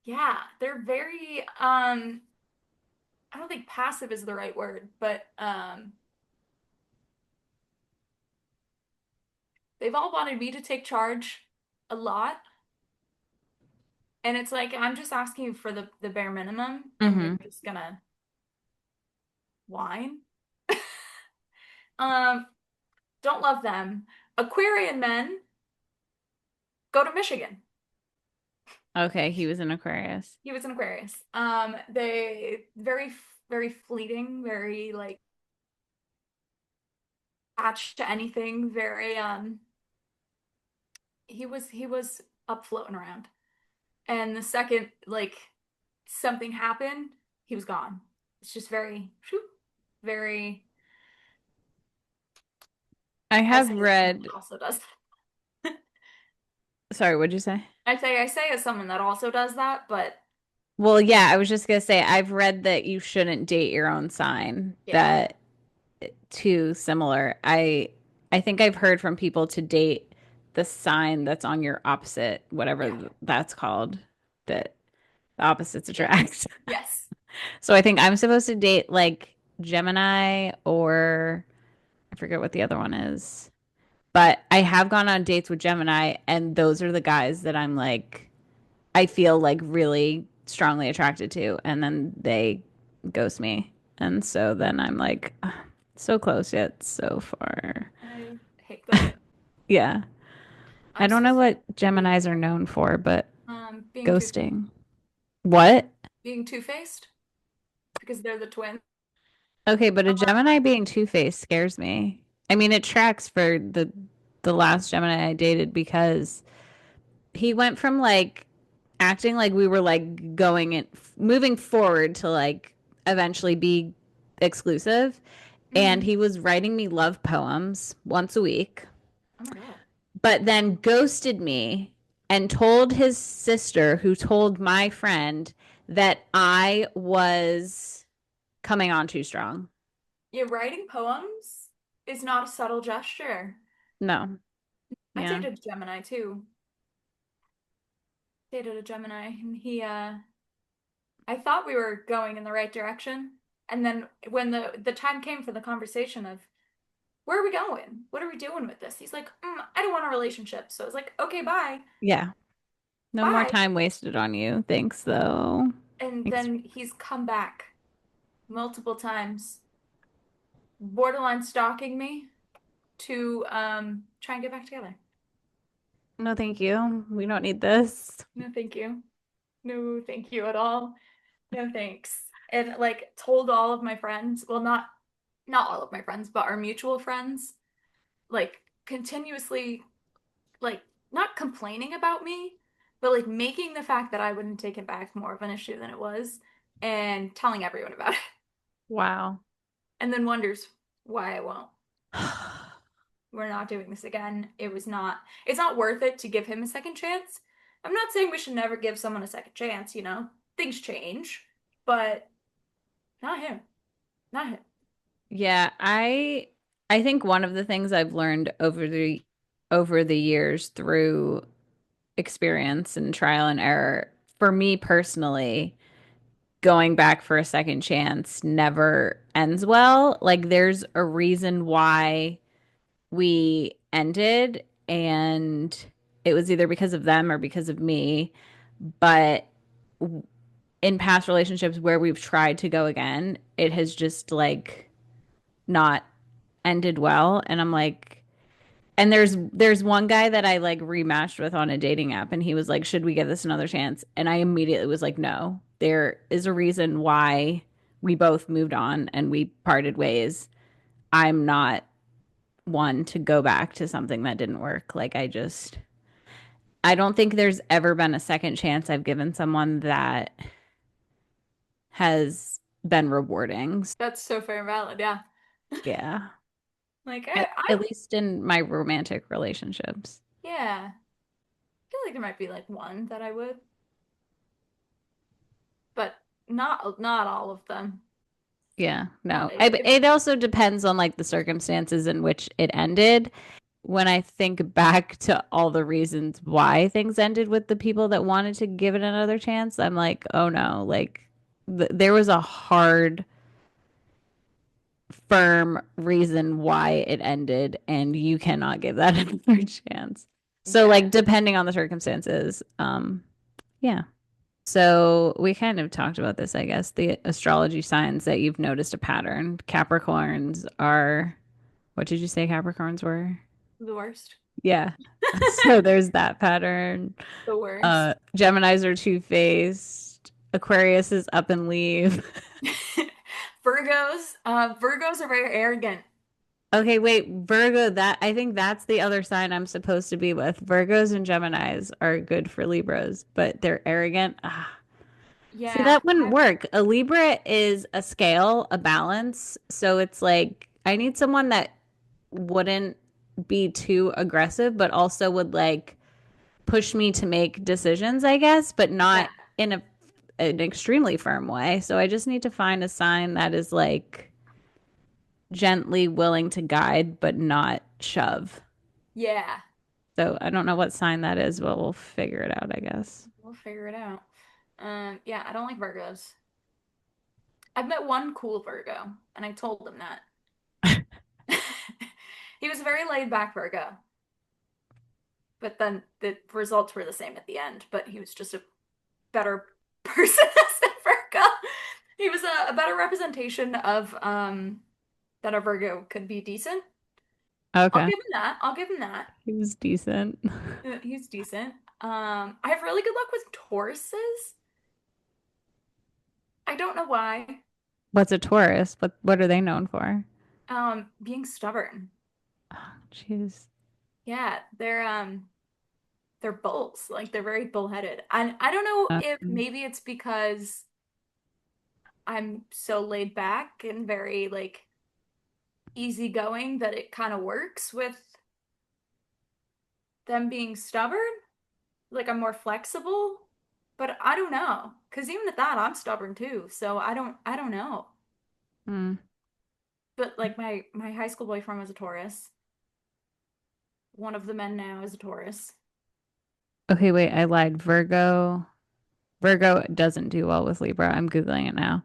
yeah. They're very I don't think passive is the right word, but they've all wanted me to take charge a lot. And it's like I'm just asking you for the bare minimum and you're Hmm. just gonna whine. Um, don't love them. Aquarian men go to Michigan. Okay, he was an Aquarius. He was an Aquarius. They very fleeting, very like attached to anything, very he was up floating around. And the second like something happened, he was gone. It's just very whew, very I I have say as someone read, that also does. sorry, what'd you say? I say as someone that also does that, but Well, yeah, I was just gonna say I've read that you shouldn't date your own sign. yeah. That too similar. I think I've heard from people to date the sign that's on your opposite, whatever Yeah. that's called, that the opposites attract. Yes. So I think I'm supposed to date like Gemini or I forget what the other one is. But I have gone on dates with Gemini, and those are the guys that I'm like, I feel like really strongly attracted to, and then they ghost me. And so then I'm like, "Ugh, so close yet so far." I hate them. Yeah. I I'm don't know supposed what to be Geminis are known for, but being ghosting. What? being two-faced because they're the twins. Okay, but a Um, Gemini being two-faced scares me. I mean, it tracks for the last Gemini I dated because he went from like acting like we were like going and moving forward to like eventually be exclusive. And mhm. he was writing me love poems once a week, Oh my God. but then ghosted me and told his sister, who told my friend, that I was coming on too strong. Yeah, writing poems is not a subtle gesture. No. I Yeah. dated a Gemini too. Dated a Gemini and he I thought we were going in the right direction. And then when the time came for the conversation of where are we going? What are we doing with this? He's like, I don't want a relationship. So I was like, okay, bye. Yeah. No more Bye. time wasted on you. Thanks, though. And Thanks. then he's come back multiple times, borderline stalking me to try and get back together. No, thank you. We don't need this. No, thank you. No, thank you at all. No, thanks. And like told all of my friends, well, not all of my friends, but our mutual friends, like continuously like not complaining about me, but like making the fact that I wouldn't take it back more of an issue than it was and telling everyone about it. Wow. And then wonders why I won't. We're not doing this again. It's not worth it to give him a second chance. I'm not saying we should never give someone a second chance, you know? Things change, but not him. Not him. Yeah, I think one of the things I've learned over the years through experience and trial and error, for me personally, going back for a second chance never ends well. Like there's a reason why we ended, and it was either because of them or because of me. But in past relationships where we've tried to go again, it has just like not ended well. And I'm like, and there's one guy that I like rematched with on a dating app, and he was like, "Should we give this another chance?" And I immediately was like, "No. There is a reason why we both moved on and we parted ways, I'm not one to go back to something that didn't work. I don't think there's ever been a second chance I've given someone that has been rewarding. That's so fair and valid. Yeah. Yeah. Like At least in my romantic relationships. yeah, I feel like there might be like one that I would, but not all of them. Yeah, no. If It also depends on like the circumstances in which it ended. When I think back to all the reasons why things ended with the people that wanted to give it another chance, I'm like, oh no, like there was a hard, firm reason why it ended, and you cannot give that another chance. So, yeah, like, depending on the circumstances, yeah. So we kind of talked about this, I guess, the astrology signs that you've noticed a pattern. Capricorns are, what did you say Capricorns were? the worst. Yeah. So there's that pattern. The worst. Geminis are two-faced. Aquarius is up and leave. Virgos are very arrogant. Okay, wait, Virgo, that I think that's the other sign I'm supposed to be with. Virgos and Geminis are good for Libras, but they're arrogant. Ah. See, Yeah, that wouldn't work. A Libra is a scale, a balance. So it's like I need someone that wouldn't be too aggressive, but also would like push me to make decisions, I guess, but yeah, not in an extremely firm way. So I just need to find a sign that is like gently willing to guide, but not shove. yeah. So I don't know what sign that is, but we'll figure it out, I guess. We'll figure it out. Yeah, I don't like Virgos. I've met one cool Virgo, and I told him that. He was a very laid back Virgo, but then the results were the same at the end, but he was just a better person as a Virgo. He was a better representation of that a Virgo could be decent. I'll Okay. give him that. I'll give him that. He was decent. He's decent. I have really good luck with Tauruses. I don't know why. What's a Taurus? What are they known for? Being stubborn. Oh, jeez. Yeah, they're bulls. Like they're very bullheaded. And I don't know if maybe it's because I'm so laid back and very like easygoing that it kind of works with them being stubborn. Like I'm more flexible, but I don't know. 'Cause even at that, I'm stubborn too. So I don't know. Hmm. But like my high school boyfriend was a Taurus. One of the men now is a Taurus. Okay, wait, I lied. Virgo doesn't do well with Libra. I'm Googling it now.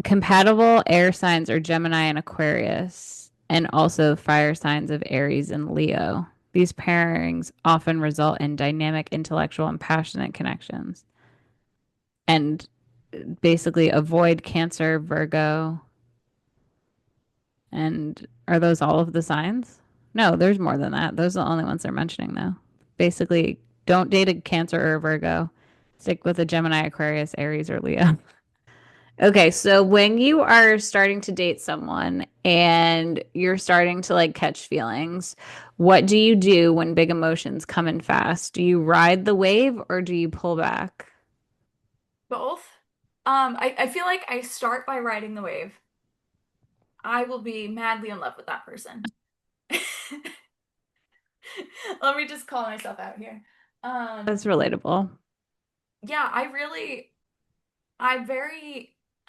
Compatible air signs are Gemini and Aquarius, and also fire signs of Aries and Leo. These pairings often result in dynamic, intellectual, and passionate connections. And basically avoid Cancer, Virgo, and are those all of the signs? No, there's more than that. Those are the only ones they're mentioning, though. Basically, don't date a Cancer or a Virgo. Stick with a Gemini, Aquarius, Aries, or Leo. Okay, so when you are starting to date someone and you're starting to like catch feelings, what do you do when big emotions come in fast? Do you ride the wave or do you pull back? Both. I feel like I start by riding the wave. I will be madly in love with that person. Let me just call myself out here. That's Um, relatable. yeah, I very, I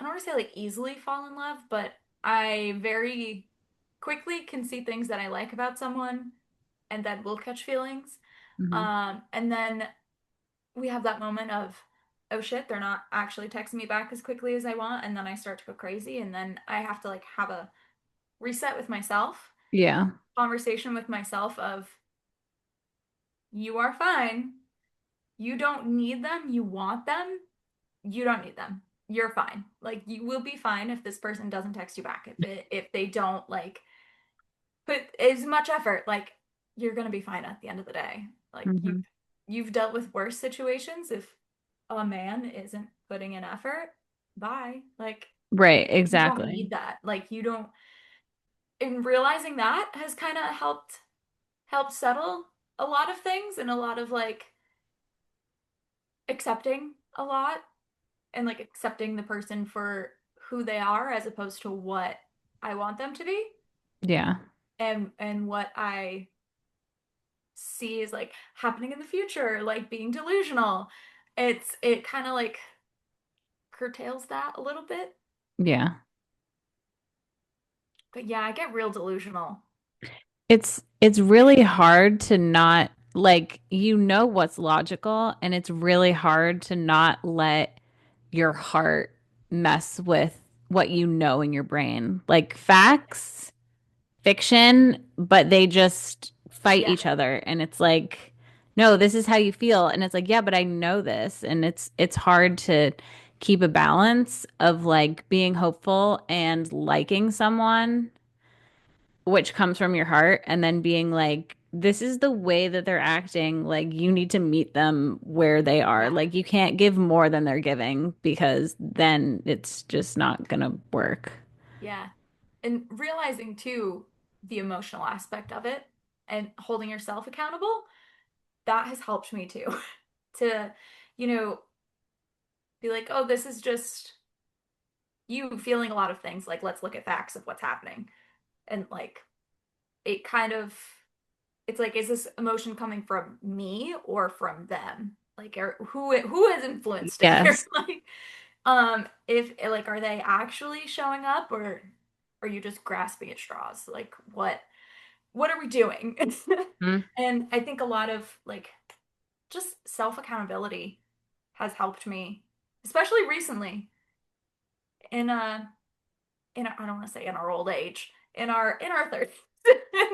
don't want to say like easily fall in love, but I very quickly can see things that I like about someone and then will catch feelings. Hmm. And then we have that moment of, oh shit, they're not actually texting me back as quickly as I want, and then I start to go crazy, and then I have to like have a reset with myself, Yeah. conversation with myself of you are fine. You don't need them. You want them. You don't need them. You're fine. Like you will be fine if this person doesn't text you back. If they don't like put as much effort, like you're gonna be fine at the end of the day. Like Hmm. you've dealt with worse situations. If a man isn't putting in effort, bye. Like Right, You don't exactly. need that. Like you don't, and realizing that has kind of helped settle a lot of things and a lot of like accepting a lot and like accepting the person for who they are as opposed to what I want them to be Yeah. and what I see is like happening in the future, like being delusional. It kind of like curtails that a little bit. Yeah. But yeah, I get real delusional. It's really hard to not like you know what's logical and it's really hard to not let your heart mess with what you know in your brain. Like facts, fiction, but they just fight Yeah, each other and it's like no, this is how you feel and it's like yeah, but I know this and it's hard to keep a balance of like being hopeful and liking someone which comes from your heart, and then being like, this is the way that they're acting. Like, you need to meet them where they are. yeah, Like, you can't give more than they're giving because then it's just not gonna work. yeah. And realizing too the emotional aspect of it and holding yourself accountable, that has helped me too. To, you know, be like, oh, this is just you feeling a lot of things. Like, let's look at facts of what's happening. And like, it kind of, it's like, is this emotion coming from me or from them? Like, who has influenced it here? Yes. Like, if like, are they actually showing up or are you just grasping at straws? Like, what are we doing? Mm, And I think a lot of like just self accountability has helped me, especially recently in I don't want to say in our old age, in our 30s,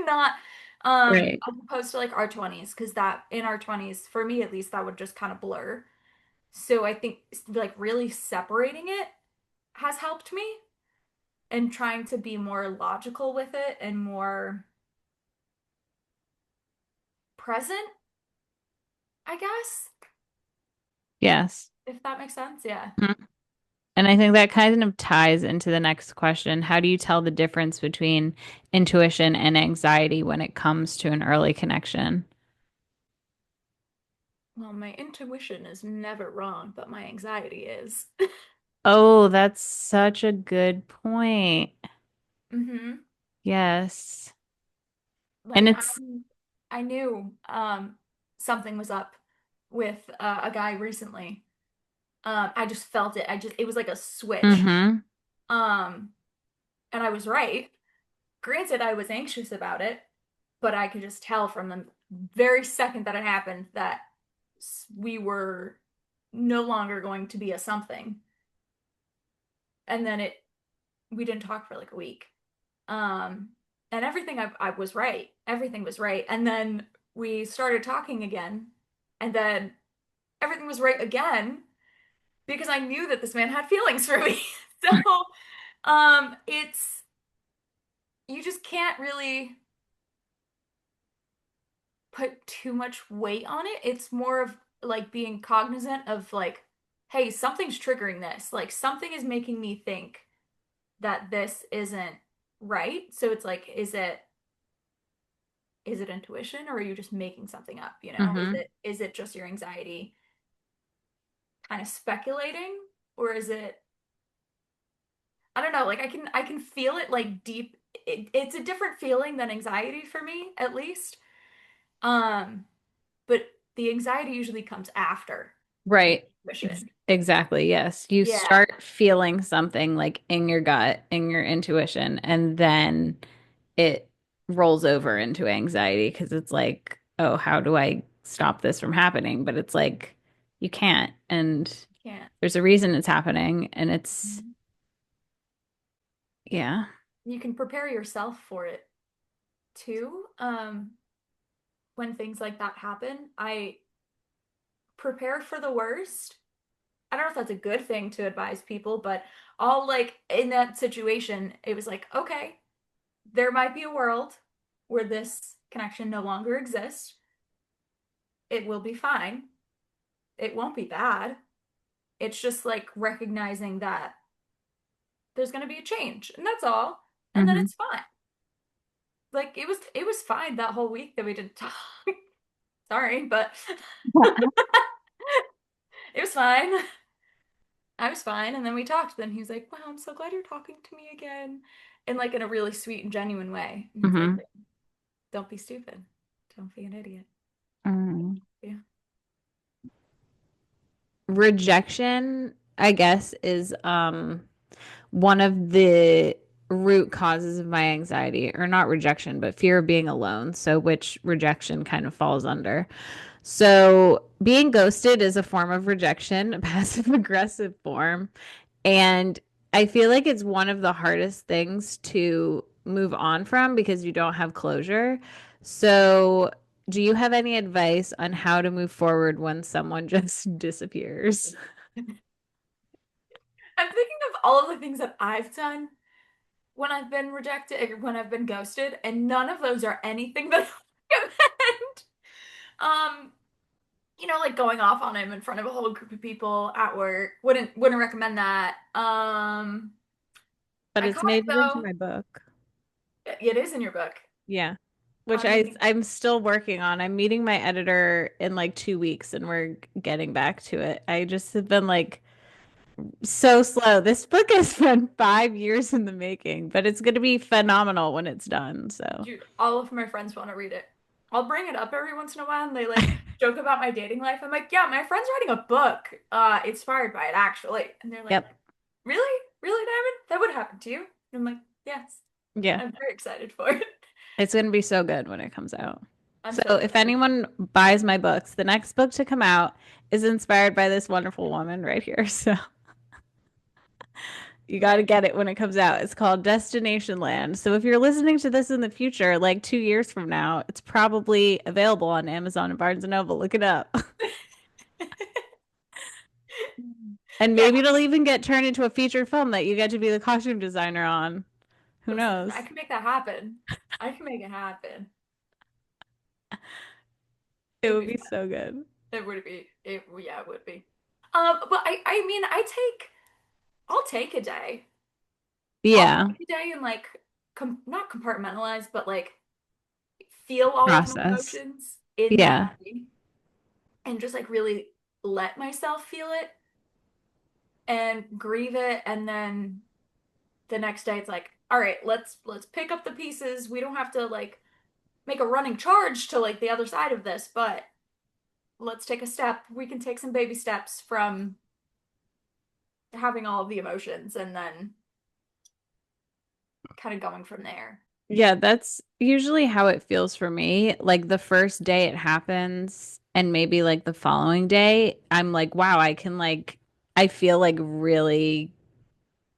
not right. as opposed to like our 20s, because that in our 20s, for me at least, that would just kind of blur. So I think like really separating it has helped me and trying to be more logical with it and more present, I guess, Yes. if that makes sense. Yeah. Mm. And I think that kind of ties into the next question. How do you tell the difference between intuition and anxiety when it comes to an early connection? Well, my intuition is never wrong, but my anxiety is. Oh, that's such a good point. Hmm. Yes. And Like it's, I knew something was up with a guy recently. I just felt it. It was like a switch. mm-hmm. Um, and I was right. Granted, I was anxious about it, but I could just tell from the very second that it happened that we were no longer going to be a something. And then we didn't talk for like a week. Um, and I was right. Everything was right. And then we started talking again, and then everything was right again because I knew that this man had feelings for me. So, it's you just can't really put too much weight on it. It's more of like being cognizant of like, hey, something's triggering this. Like something is making me think that this isn't right. So it's like, is it intuition or are you just making something up, you know? Mm-hmm. Is it just your anxiety kind of speculating or is it I don't know, like I can feel it like deep it's a different feeling than anxiety for me at least. Um but the anxiety usually comes after the Right. intuition. Exactly. Yes. You Yeah. start feeling something like in your gut, in your intuition, and then it rolls over into anxiety because it's like, oh, how do I stop this from happening? But it's like you can't. And Can't. there's a reason it's happening. And it's, Mhm. yeah. You can prepare yourself for it too. When things like that happen, I prepare for the worst. I don't know if that's a good thing to advise people, but all like in that situation, it was like, okay, there might be a world where this connection no longer exists. It will be fine. It won't be bad. It's just like recognizing that there's going to be a change, and that's all. And then Hmm. it's fine. Like it was fine that whole week that we didn't talk. Sorry, but it was fine. I was fine, and then we talked. Then he was like, "Wow, I'm so glad you're talking to me again," and like in a really sweet and genuine way. And it's like, Hmm. "Don't be stupid. Don't be an idiot." Hmm. Yeah. Rejection, I guess, is one of the root causes of my anxiety, or not rejection, but fear of being alone. So, which rejection kind of falls under. So, being ghosted is a form of rejection, a passive aggressive form. And I feel like it's one of the hardest things to move on from because you don't have closure. So, do you have any advice on how to move forward when someone just disappears? I'm thinking of all of the things that I've done when I've been rejected, or when I've been ghosted, and none of those are anything that I recommend. Um, like going off on him in front of a whole group of people at work. Wouldn't recommend that. But I it's could made it into though. my book. It is in your book. Yeah. Which I mean, I'm still working on. I'm meeting my editor in like 2 weeks and we're getting back to it. I just have been like so slow. This book has been 5 years in the making, but it's going to be phenomenal when it's done. So, dude, all of my friends want to read it. I'll bring it up every once in a while, and they like joke about my dating life. I'm like, yeah, my friend's writing a book, inspired by it actually, and they're like, yep. really, really, Diamond? That would happen to you? And I'm like, yes, Yeah. I'm very excited for it. It's going to be so good when it comes out. I'm So, so if excited. anyone buys my books, the next book to come out is inspired by this wonderful woman right here. So, you got to Nice. get it when it comes out. It's called Destination Land. So if you're listening to this in the future, like 2 years from now, it's probably available on Amazon and Barnes and Noble. Look it up. And Yeah, maybe it'll even get turned into a featured film that you get to be the costume designer on. Who listen, I knows? can make that happen. I can make it happen. It It'd would be be fun. so good. It would be. Yeah, it would be. But I mean, I'll take a day. I'll Yeah. take a day and like not compartmentalize, but like feel all of my Process. emotions in that Yeah. day and just like really let myself feel it and grieve it, and then the next day it's like, all right, let's pick up the pieces. We don't have to like make a running charge to like the other side of this, but let's take a step. We can take some baby steps from having all of the emotions and then kind of going from there. Yeah, that's usually how it feels for me. Like the first day it happens, and maybe like the following day, I'm like, wow, I feel like really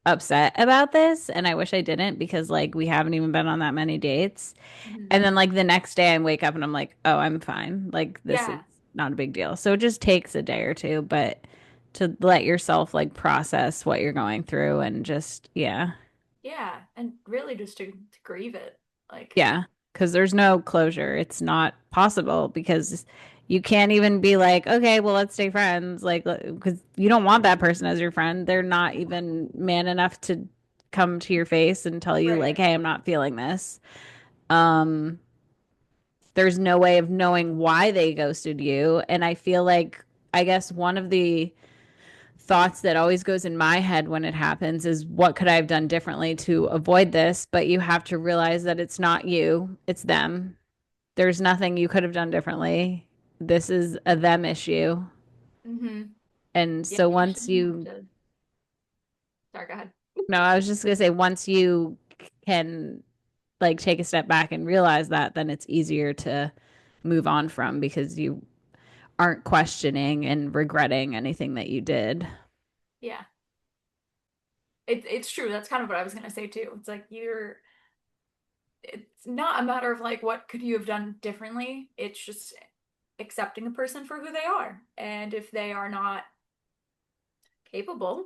upset about this. And I wish I didn't because like we haven't even been on that many dates. Mhm. And then like the next day I wake up and I'm like, oh, I'm fine. Like this is Yeah, not a big deal. So it just takes a day or two, but to let yourself like process what you're going through and just, yeah. yeah, and really just to grieve it. Like, Yeah, because there's no closure. It's not possible because you can't even be like, okay, well, let's stay friends. Like, because you don't want that person as your friend. They're not even man enough to come to your face and tell you, right. like, hey, I'm not feeling this. Um, there's no way of knowing why they ghosted you. And I feel like, I guess one of the thoughts that always goes in my head when it happens is what could I have done differently to avoid this? But you have to realize that it's not you, it's them. There's nothing you could have done differently. This is a them issue. Mm-hmm. And Yeah, so you once shouldn't have you, to. Sorry, go ahead. no, I was just gonna say, once you can like take a step back and realize that, then it's easier to move on from because you aren't questioning and regretting anything that you did. Yeah, it's true. That's kind of what I was gonna say too. It's like it's not a matter of like what could you have done differently. It's just accepting a person for who they are, and if they are not capable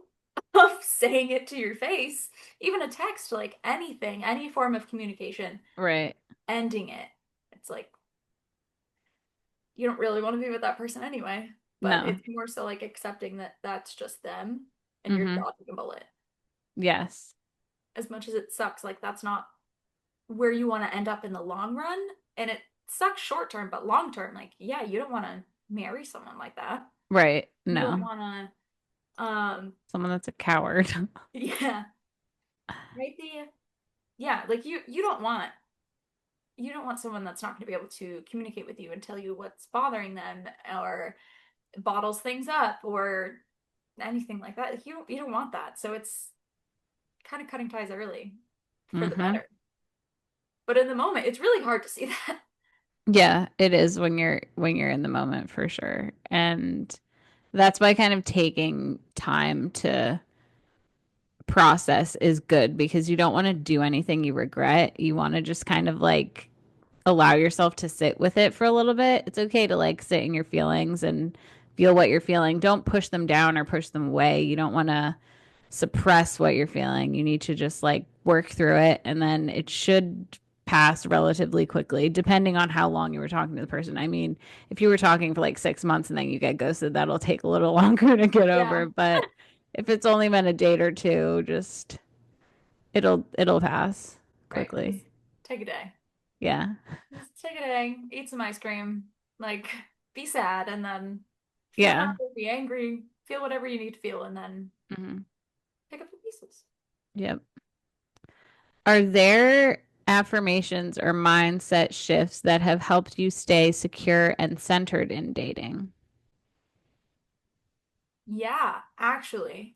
of saying it to your face, even a text, like anything, any form of communication, Right. ending it. It's like you don't really want to be with that person anyway, but No. it's more so like accepting that that's just them and you're Mm-hmm. dodging a bullet. Yes. as much as it sucks, like that's not where you want to end up in the long run. And it sucks short term, but long term, like, yeah, you don't want to marry someone like that. Right. You don't No. want to, Someone that's a coward. yeah, right? Yeah, like you don't want someone that's not going to be able to communicate with you and tell you what's bothering them or bottles things up or anything like that. Like, you don't want that. So it's kind of cutting ties early for the Hmm. better. But in the moment, it's really hard to see that. Yeah, it is when you're in the moment for sure. And that's why kind of taking time to process is good because you don't want to do anything you regret. You want to just kind of like allow yourself to sit with it for a little bit. It's okay to like sit in your feelings and feel what you're feeling. Don't push them down or push them away. You don't want to suppress what you're feeling. You need to just like work through it and then it should pass relatively quickly, depending on how long you were talking to the person. I mean, if you were talking for like 6 months and then you get ghosted, that'll take a little longer to get Yeah, over. But if it's only been a date or two, just it'll pass right. Just quickly. take a day. Yeah. Just take a day, eat some ice cream, like be sad, and then feel Yeah. happy, be angry, feel whatever you need to feel, and then Hmm. pick up the pieces. Yep. Are there affirmations or mindset shifts that have helped you stay secure and centered in dating? Yeah, actually.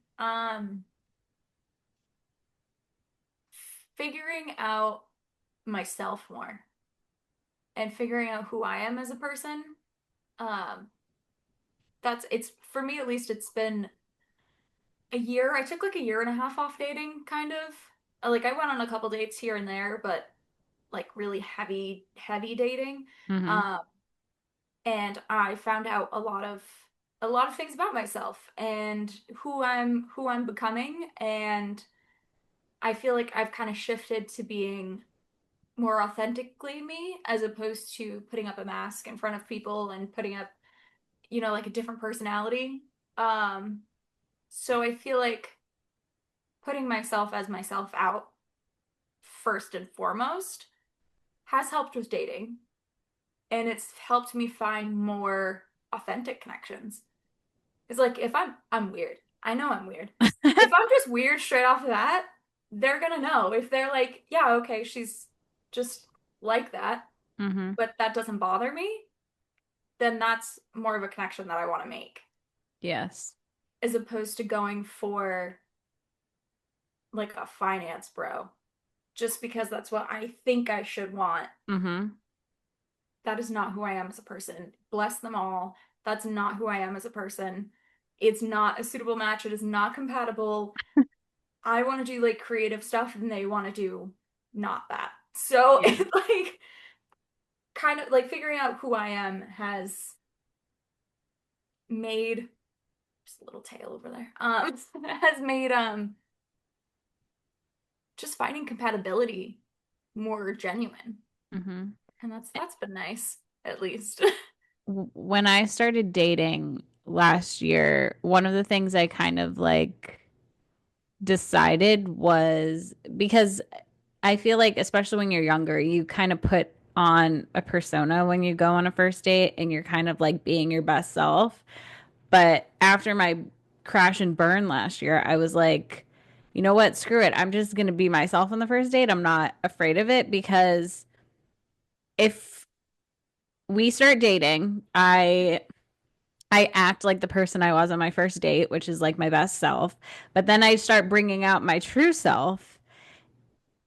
Figuring out myself more and figuring out who I am as a person. Um, that's it's for me at least it's been a year. I took like a year and a half off dating, kind of. Like I went on a couple dates here and there, but like really heavy dating. Hmm. Um, and I found out a lot of things about myself and who I'm becoming, and I feel like I've kind of shifted to being more authentically me as opposed to putting up a mask in front of people and putting up, like a different personality. Um, so I feel like putting myself as myself out first and foremost has helped with dating, and it's helped me find more authentic connections. It's like if I'm weird. I know I'm weird. If I'm just weird straight off of that, they're gonna know. If they're like, yeah, okay, she's just like that, Hmm. but that doesn't bother me, then that's more of a connection that I want to make, Yes. as opposed to going for like a finance bro just because that's what I think I should want. Hmm. That is not who I am as a person. Bless them all. That's not who I am as a person. It's not a suitable match. It is not compatible. I want to do like creative stuff and they want to do not that. So Yeah. it's like kind of like figuring out who I am has made just a little tail over there. Has made just finding compatibility more genuine. Hmm. And that's been nice, at least. When I started dating last year, one of the things I kind of like decided was because I feel like, especially when you're younger, you kind of put on a persona when you go on a first date and you're kind of like being your best self. But after my crash and burn last year, I was like, you know what? Screw it. I'm just going to be myself on the first date. I'm not afraid of it because if we start dating, I act like the person I was on my first date, which is like my best self. But then I start bringing out my true self,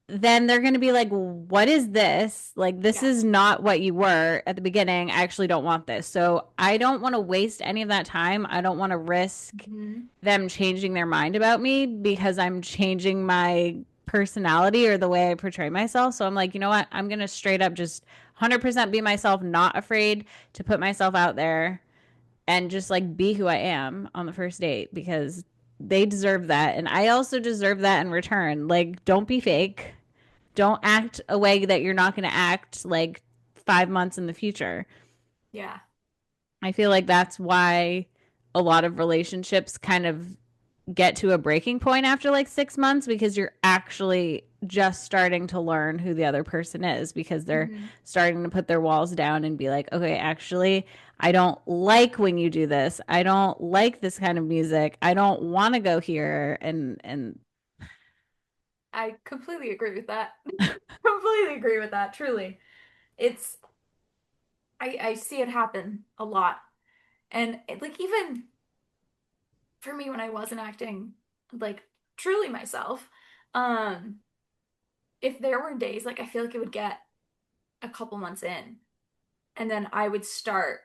then they're going to be like, what is this? Like, this Yeah. is not what you were at the beginning. I actually don't want this. So I don't want to waste any of that time. I don't want to risk Hmm. them changing their mind about me because I'm changing my personality or the way I portray myself. So I'm like, you know what? I'm going to straight up just 100% be myself, not afraid to put myself out there and just like be who I am on the first date because they deserve that. And I also deserve that in return. Like, don't be fake. Don't act a way that you're not going to act like 5 months in the future. Yeah. I feel like that's why a lot of relationships kind of get to a breaking point after like 6 months because you're actually just starting to learn who the other person is because they're Mhm. starting to put their walls down and be like, okay, actually, I don't like when you do this. I don't like this kind of music. I don't want to go here. And I completely agree with that. Completely agree with that, truly. It's I see it happen a lot. And like even for me when I wasn't acting like truly myself, um, if there were days like I feel like it would get a couple months in and then I would start,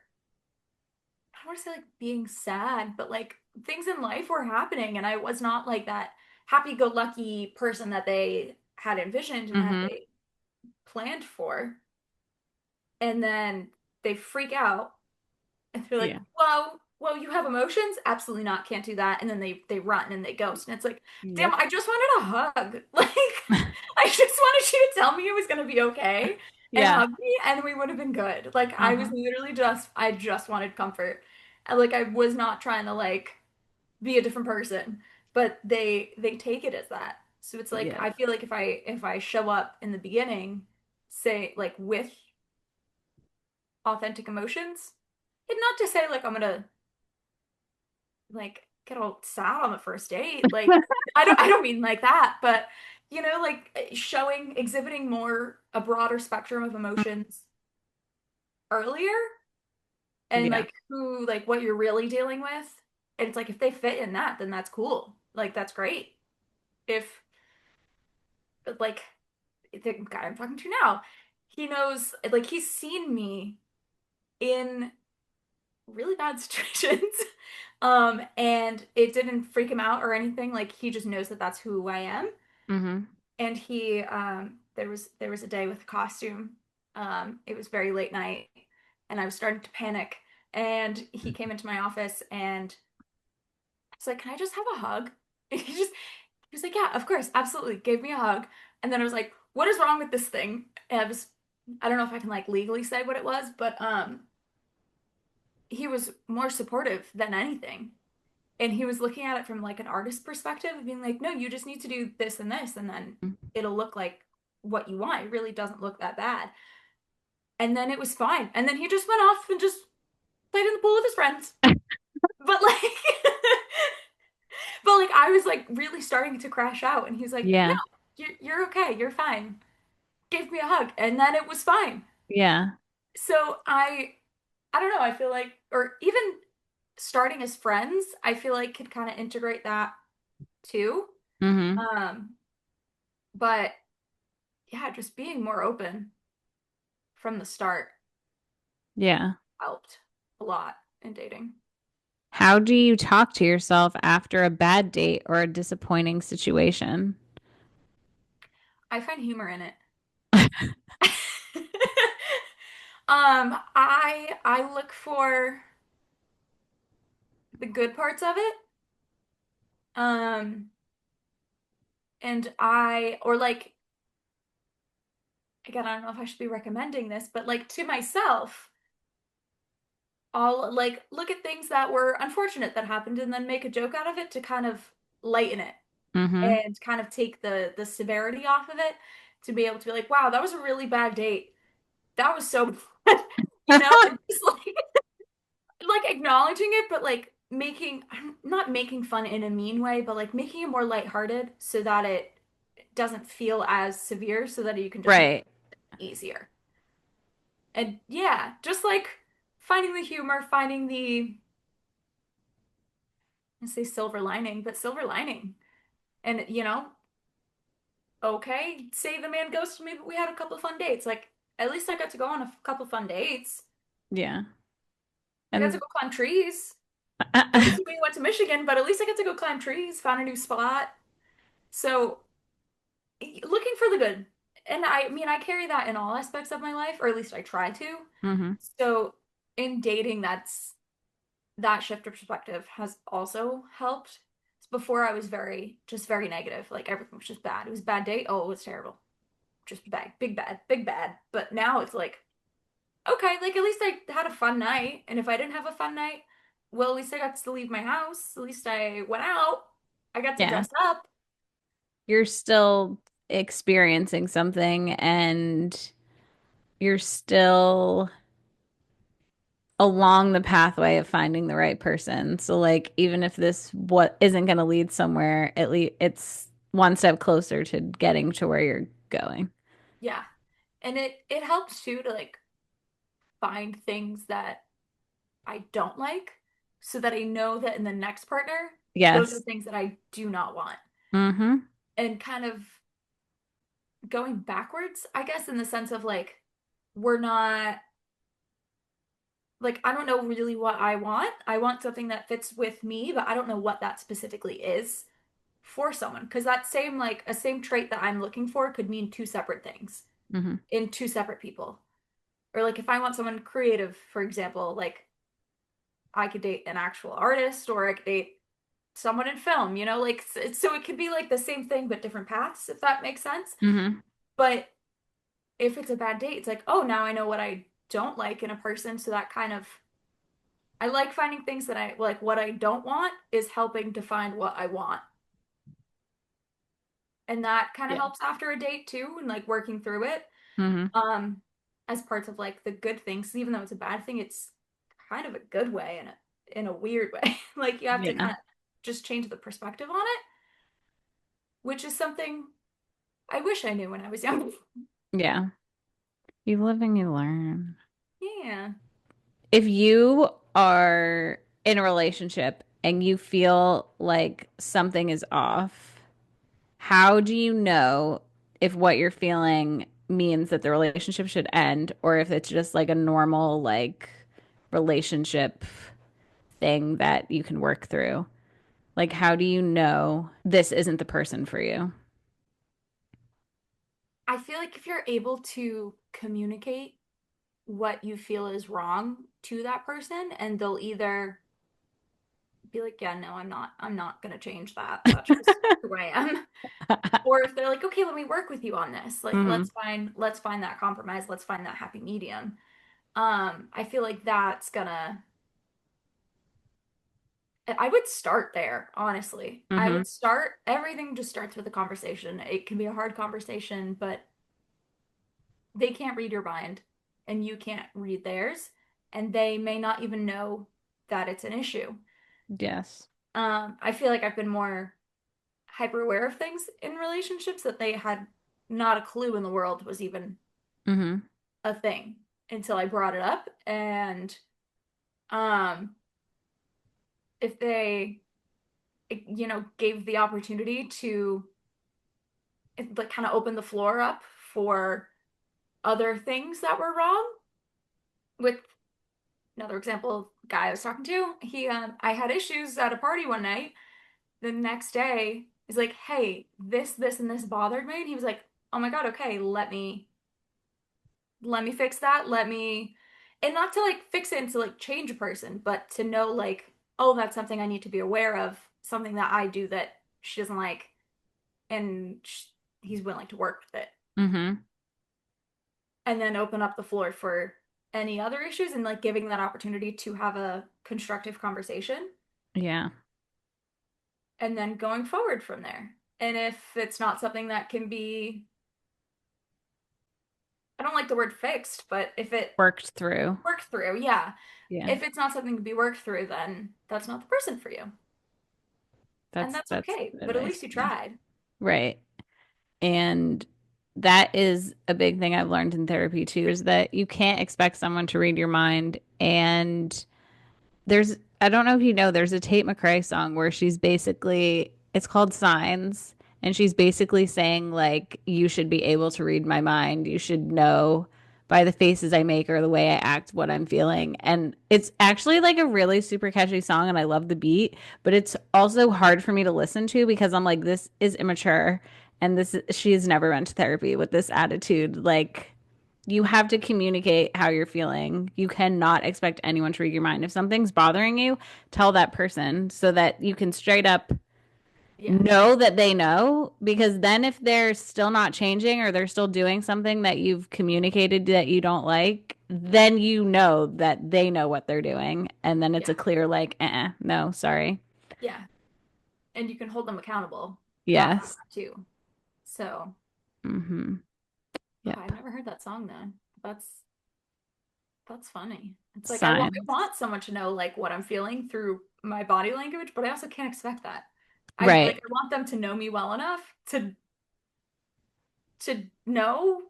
I don't want to say like being sad, but like things in life were happening and I was not like that happy-go-lucky person that they had envisioned and that mm-hmm. they planned for. And then they freak out and they're like, Yeah. whoa, you have emotions? Absolutely not, can't do that. And then they run and they ghost. And it's like, damn, Yep. I just wanted a hug. Like, I just wanted you to tell me it was gonna be okay and Yeah. hug me, and we would have been good. Like, I was Uh-huh. literally I just wanted comfort. And like, I was not trying to like be a different person, but they take it as that. So it's like, Yeah. I feel like if I show up in the beginning, say like with authentic emotions, and not to say like I'm gonna like get all sad on the first date. Like I don't mean like that, but like showing exhibiting more a broader spectrum of emotions earlier and Yeah. like who like what you're really dealing with. And it's like if they fit in that, then that's cool. Like that's great. If like the guy I'm talking to now, he knows like he's seen me in really bad situations. And it didn't freak him out or anything. Like he just knows that that's who I am. Mm-hmm. And he there was a day with a costume. It was very late night and I was starting to panic. And he came into my office and I was like, "Can I just have a hug?" He was like, "Yeah, of course, absolutely." Gave me a hug. And then I was like, "What is wrong with this thing?" And I don't know if I can like legally say what it was, but he was more supportive than anything. And he was looking at it from like an artist perspective, being like, no, you just need to do this and then it'll look like what you want. It really doesn't look that bad. And then it was fine. And then he just went off and just played in the pool with his friends. But like but like I was like really starting to crash out and he's like, no, Yeah. you're okay, you're fine. Gave me a hug and then it was fine. Yeah. So I don't know, I feel like or even starting as friends, I feel like could kind of integrate that too. Mm-hmm. Um, but yeah, just being more open from the start Yeah. helped a lot in dating. How do you talk to yourself after a bad date or a disappointing situation? I find humor in it. I look for the good parts of it. Um, and I or like again, I don't know if I should be recommending this, but like to myself, I'll like look at things that were unfortunate that happened and then make a joke out of it to kind of lighten it Mm-hmm. and kind of take the severity off of it to be able to be like, wow, that was a really bad date. That was so bad. And just like acknowledging it, but like making not making fun in a mean way, but like making it more lighthearted so that it doesn't feel as severe so that you can just move Right. easier. And yeah, just like finding the humor, finding the I say silver lining, but silver lining. And okay, say the man ghosted me, but we had a couple of fun dates. Like, at least I got to go on a couple of fun dates. Yeah. I got to And go climb trees. At least we went to Michigan, but at least I got to go climb trees, found a new spot. So, looking for the good. And I mean, I carry that in all aspects of my life, or at least I try to. mm-hmm. So, in dating, that shift of perspective has also helped. Before I was just very negative. Like everything was just bad. It was a bad date. Oh, it was terrible. Just bad, big bad, big bad. But now it's like, okay, like at least I had a fun night. And if I didn't have a fun night, well, at least I got to leave my house. At least I went out. I got to Yeah. dress up. You're still experiencing something and you're still along the pathway of finding the right person. So like even if this what isn't going to lead somewhere, at least it's one step closer to getting to where you're going. Yeah. And it helps too to like find things that I don't like so that I know that in the next partner, those are Yes. things that I do not want. Mm-hmm. And kind of going backwards, I guess, in the sense of like, we're not like, I don't know really what I want. I want something that fits with me, but I don't know what that specifically is for someone. Because that same, like, a same trait that I'm looking for could mean two separate things Mm-hmm. in two separate people. Or like, if I want someone creative, for example, like, I could date an actual artist or I could date someone in film, like so it could be like the same thing but different paths, if that makes sense. Mm-hmm. But if it's a bad date, it's like, oh, now I know what I don't like in a person, so that kind of I like finding things that I like. What I don't want is helping to find what I want. And that kind of Yeah. helps after a date too, and like working through it. Mm-hmm. Um, as parts of like the good things, even though it's a bad thing, it's kind of a good way in a weird way. Like you have to Yeah. kind of just change the perspective on it, which is something I wish I knew when I was young. Yeah. You live and you learn. Yeah. If you are in a relationship and you feel like something is off, how do you know if what you're feeling means that the relationship should end or if it's just like a normal like relationship thing that you can work through? Like, how do you know this isn't the person for you? I feel like if you're able to communicate what you feel is wrong to that person and they'll either be like, yeah, no, I'm not gonna change that. That's just who I am. Or if they're like, okay, let me work with you on this. Like Hmm. let's find that compromise. Let's find that happy medium. I feel like that's gonna I would start there, honestly. I Hmm. would start everything just starts with a conversation. It can be a hard conversation, but they can't read your mind and you can't read theirs, and they may not even know that it's an issue. Yes. I feel like I've been more hyper aware of things in relationships that they had not a clue in the world was even Hmm. a thing until I brought it up. And um, if they, gave the opportunity to like kind of open the floor up for other things that were wrong. With another example, guy I was talking to, I had issues at a party one night. The next day, he's like, "Hey, this, and this bothered me," and he was like, "Oh my God, okay, let me fix that. Let me," and not to like fix it and to like change a person, but to know like, oh, that's something I need to be aware of, something that I do that she doesn't like, and he's willing to work with it, Hmm. and then open up the floor for any other issues and like giving that opportunity to have a constructive conversation Yeah. and then going forward from there. And if it's not something that can be, I don't like the word fixed, but if it Worked through. worked through, yeah. Yeah. If it's not something to be worked through, then that's not the person for you. And that's That's okay, but at advice. least you Yeah. tried. Right. And that is a big thing I've learned in therapy too, is that you can't expect someone to read your mind. And I don't know if you know, there's a Tate McRae song where it's called Signs. And she's basically saying, like, you should be able to read my mind. You should know by the faces I make or the way I act what I'm feeling. And it's actually like a really super catchy song. And I love the beat, but it's also hard for me to listen to because I'm like, this is immature. And she has never went to therapy with this attitude. Like, you have to communicate how you're feeling. You cannot expect anyone to read your mind. If something's bothering you, tell that person so that you can straight up Yeah, know that they know. Because then, if they're still not changing or they're still doing something that you've communicated that you don't like, then you know that they know what they're doing. And then it's a yeah, clear, like, no, sorry. yeah. and you can hold them accountable after Yes. that too. So, Mm-hmm. oh, I've Yep. never heard that song then. That's that's funny. It's like I Signs. want someone to know like what I'm feeling through my body language, but I also can't expect that. Right. I want them to know me well enough to know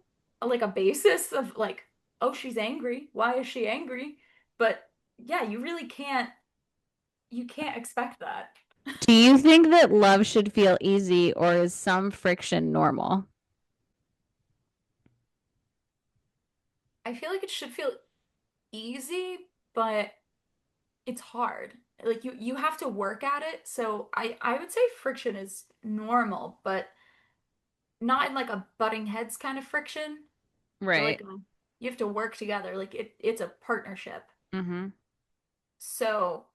like a basis of like, oh, she's angry. Why is she angry? But yeah, you can't expect that. Do you think that love should feel easy or is some friction normal? I feel like it should feel easy, but it's hard. Like you have to work at it. So I would say friction is normal, but not in like a butting heads kind of friction, but Right. like you have to work together. Like it's a partnership. Mm-hmm. So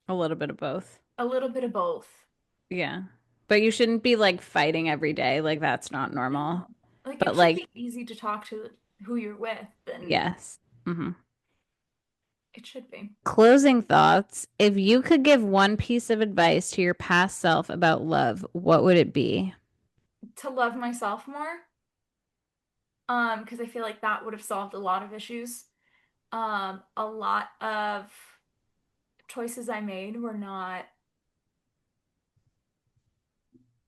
A little bit of both. a little bit of both. Yeah. But you shouldn't be like fighting every day. Like that's not normal. No. Like But it should like, be easy to talk to who you're with, and yes. Mm-hmm. it should be. Closing thoughts. If you could give one piece of advice to your past self about love, what would it be? To love myself more, because I feel like that would have solved a lot of issues. A lot of choices I made were not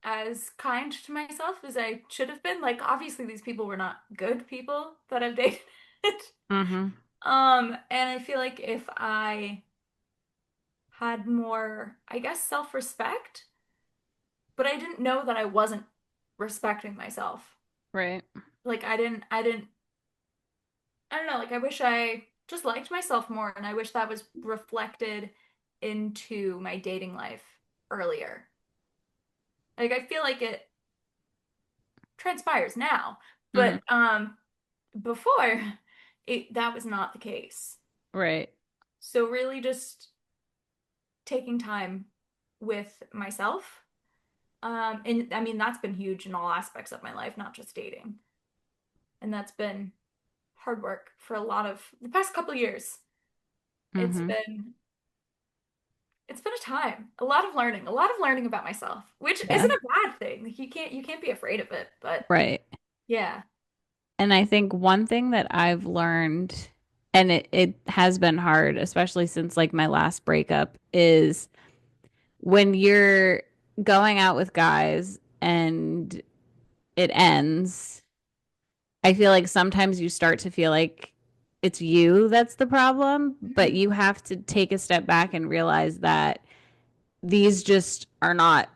as kind to myself as I should have been. Like obviously these people were not good people that I've dated. Mm-hmm. And I feel like if I had more, I guess, self-respect, but I didn't know that I wasn't respecting myself. Right. Like I don't know, like I wish I just liked myself more, and I wish that was reflected into my dating life earlier. Like I feel like it transpires now, Mm-hmm. but before it that was not the case. Right. So really just taking time with myself. And I mean that's been huge in all aspects of my life, not just dating. And that's been hard work for a lot of the past couple years. It's Mm-hmm. been it's been a time, a lot of learning about myself, which Yeah. isn't a bad thing. Like you can't be afraid of it, but Right. yeah. And I think one thing that I've learned, and it has been hard, especially since like my last breakup, is when you're going out with guys and it ends, I feel like sometimes you start to feel like it's you that's the problem, but Mhm. you have to take a step back and realize that these just are not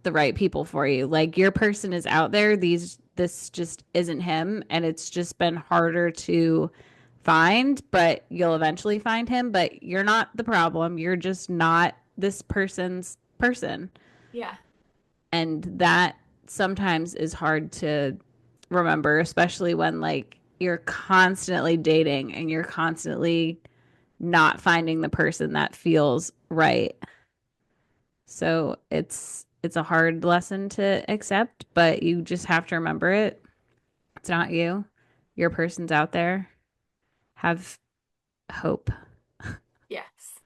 the right people for you. Like your person is out there, this just isn't him, and it's just been harder to find, but you'll eventually find him, but you're not the problem. You're just not this person's person. Yeah. And that sometimes is hard to remember, especially when like you're constantly dating and you're constantly not finding the person that feels right. So it's a hard lesson to accept, but you just have to remember it. It's not you. Your person's out there. Have hope. Yes.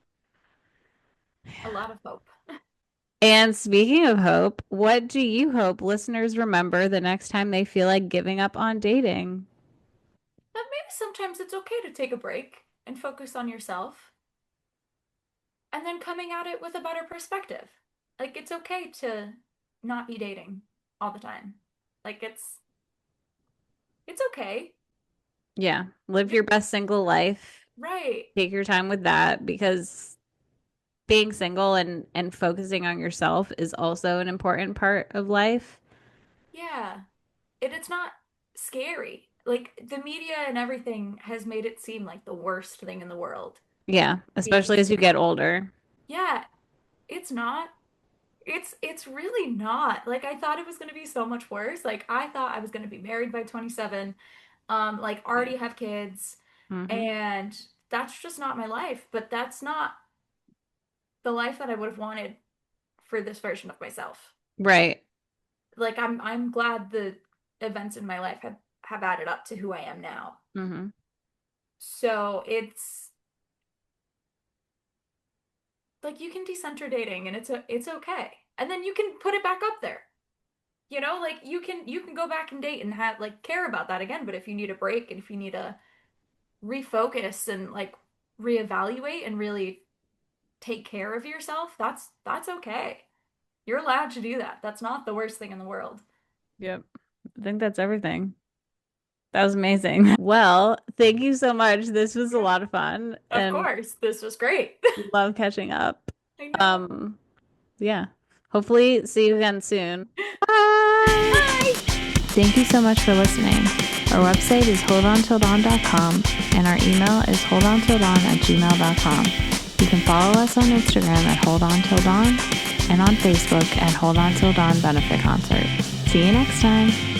A lot of hope. And speaking of hope, what do you hope listeners remember the next time they feel like giving up on dating? But maybe sometimes it's okay to take a break and focus on yourself and then coming at it with a better perspective. Like it's okay to not be dating all the time. Like it's okay. Yeah, live Just your best single life. right. Take your time with that because being single and focusing on yourself is also an important part of life. Yeah. It's not scary. Like the media and everything has made it seem like the worst thing in the world Yeah, being especially as you get single. older. Yeah, it's not. It's really not. Like I thought it was going to be so much worse. Like I thought I was going to be married by 27, like Right. already have kids, Mm-hmm. and that's just not my life. But that's not the life that I would have wanted for this version of myself. Right. Like I'm glad the events in my life have added up to who I am now. Mm-hmm. So it's like you can decenter dating and it's okay. and then you can put it back up there. You know, like you can go back and date and have like care about that again, but if you need a break and if you need to refocus and like reevaluate and really take care of yourself, that's okay. You're allowed to do that. That's not the worst thing in the world. Yep. I think that's everything. That was amazing. Well, thank you so much. This was a Yeah, lot of fun of and course. This was great. love catching up. I know. Um, yeah. Hopefully see you again soon. Bye. Bye. Thank you so much for listening. Our website is holdontildawn.com and our email is holdontildawn@gmail.com. You can follow us on Instagram at holdontildawn and on Facebook at Hold On Till Dawn Benefit Concert. See you next time.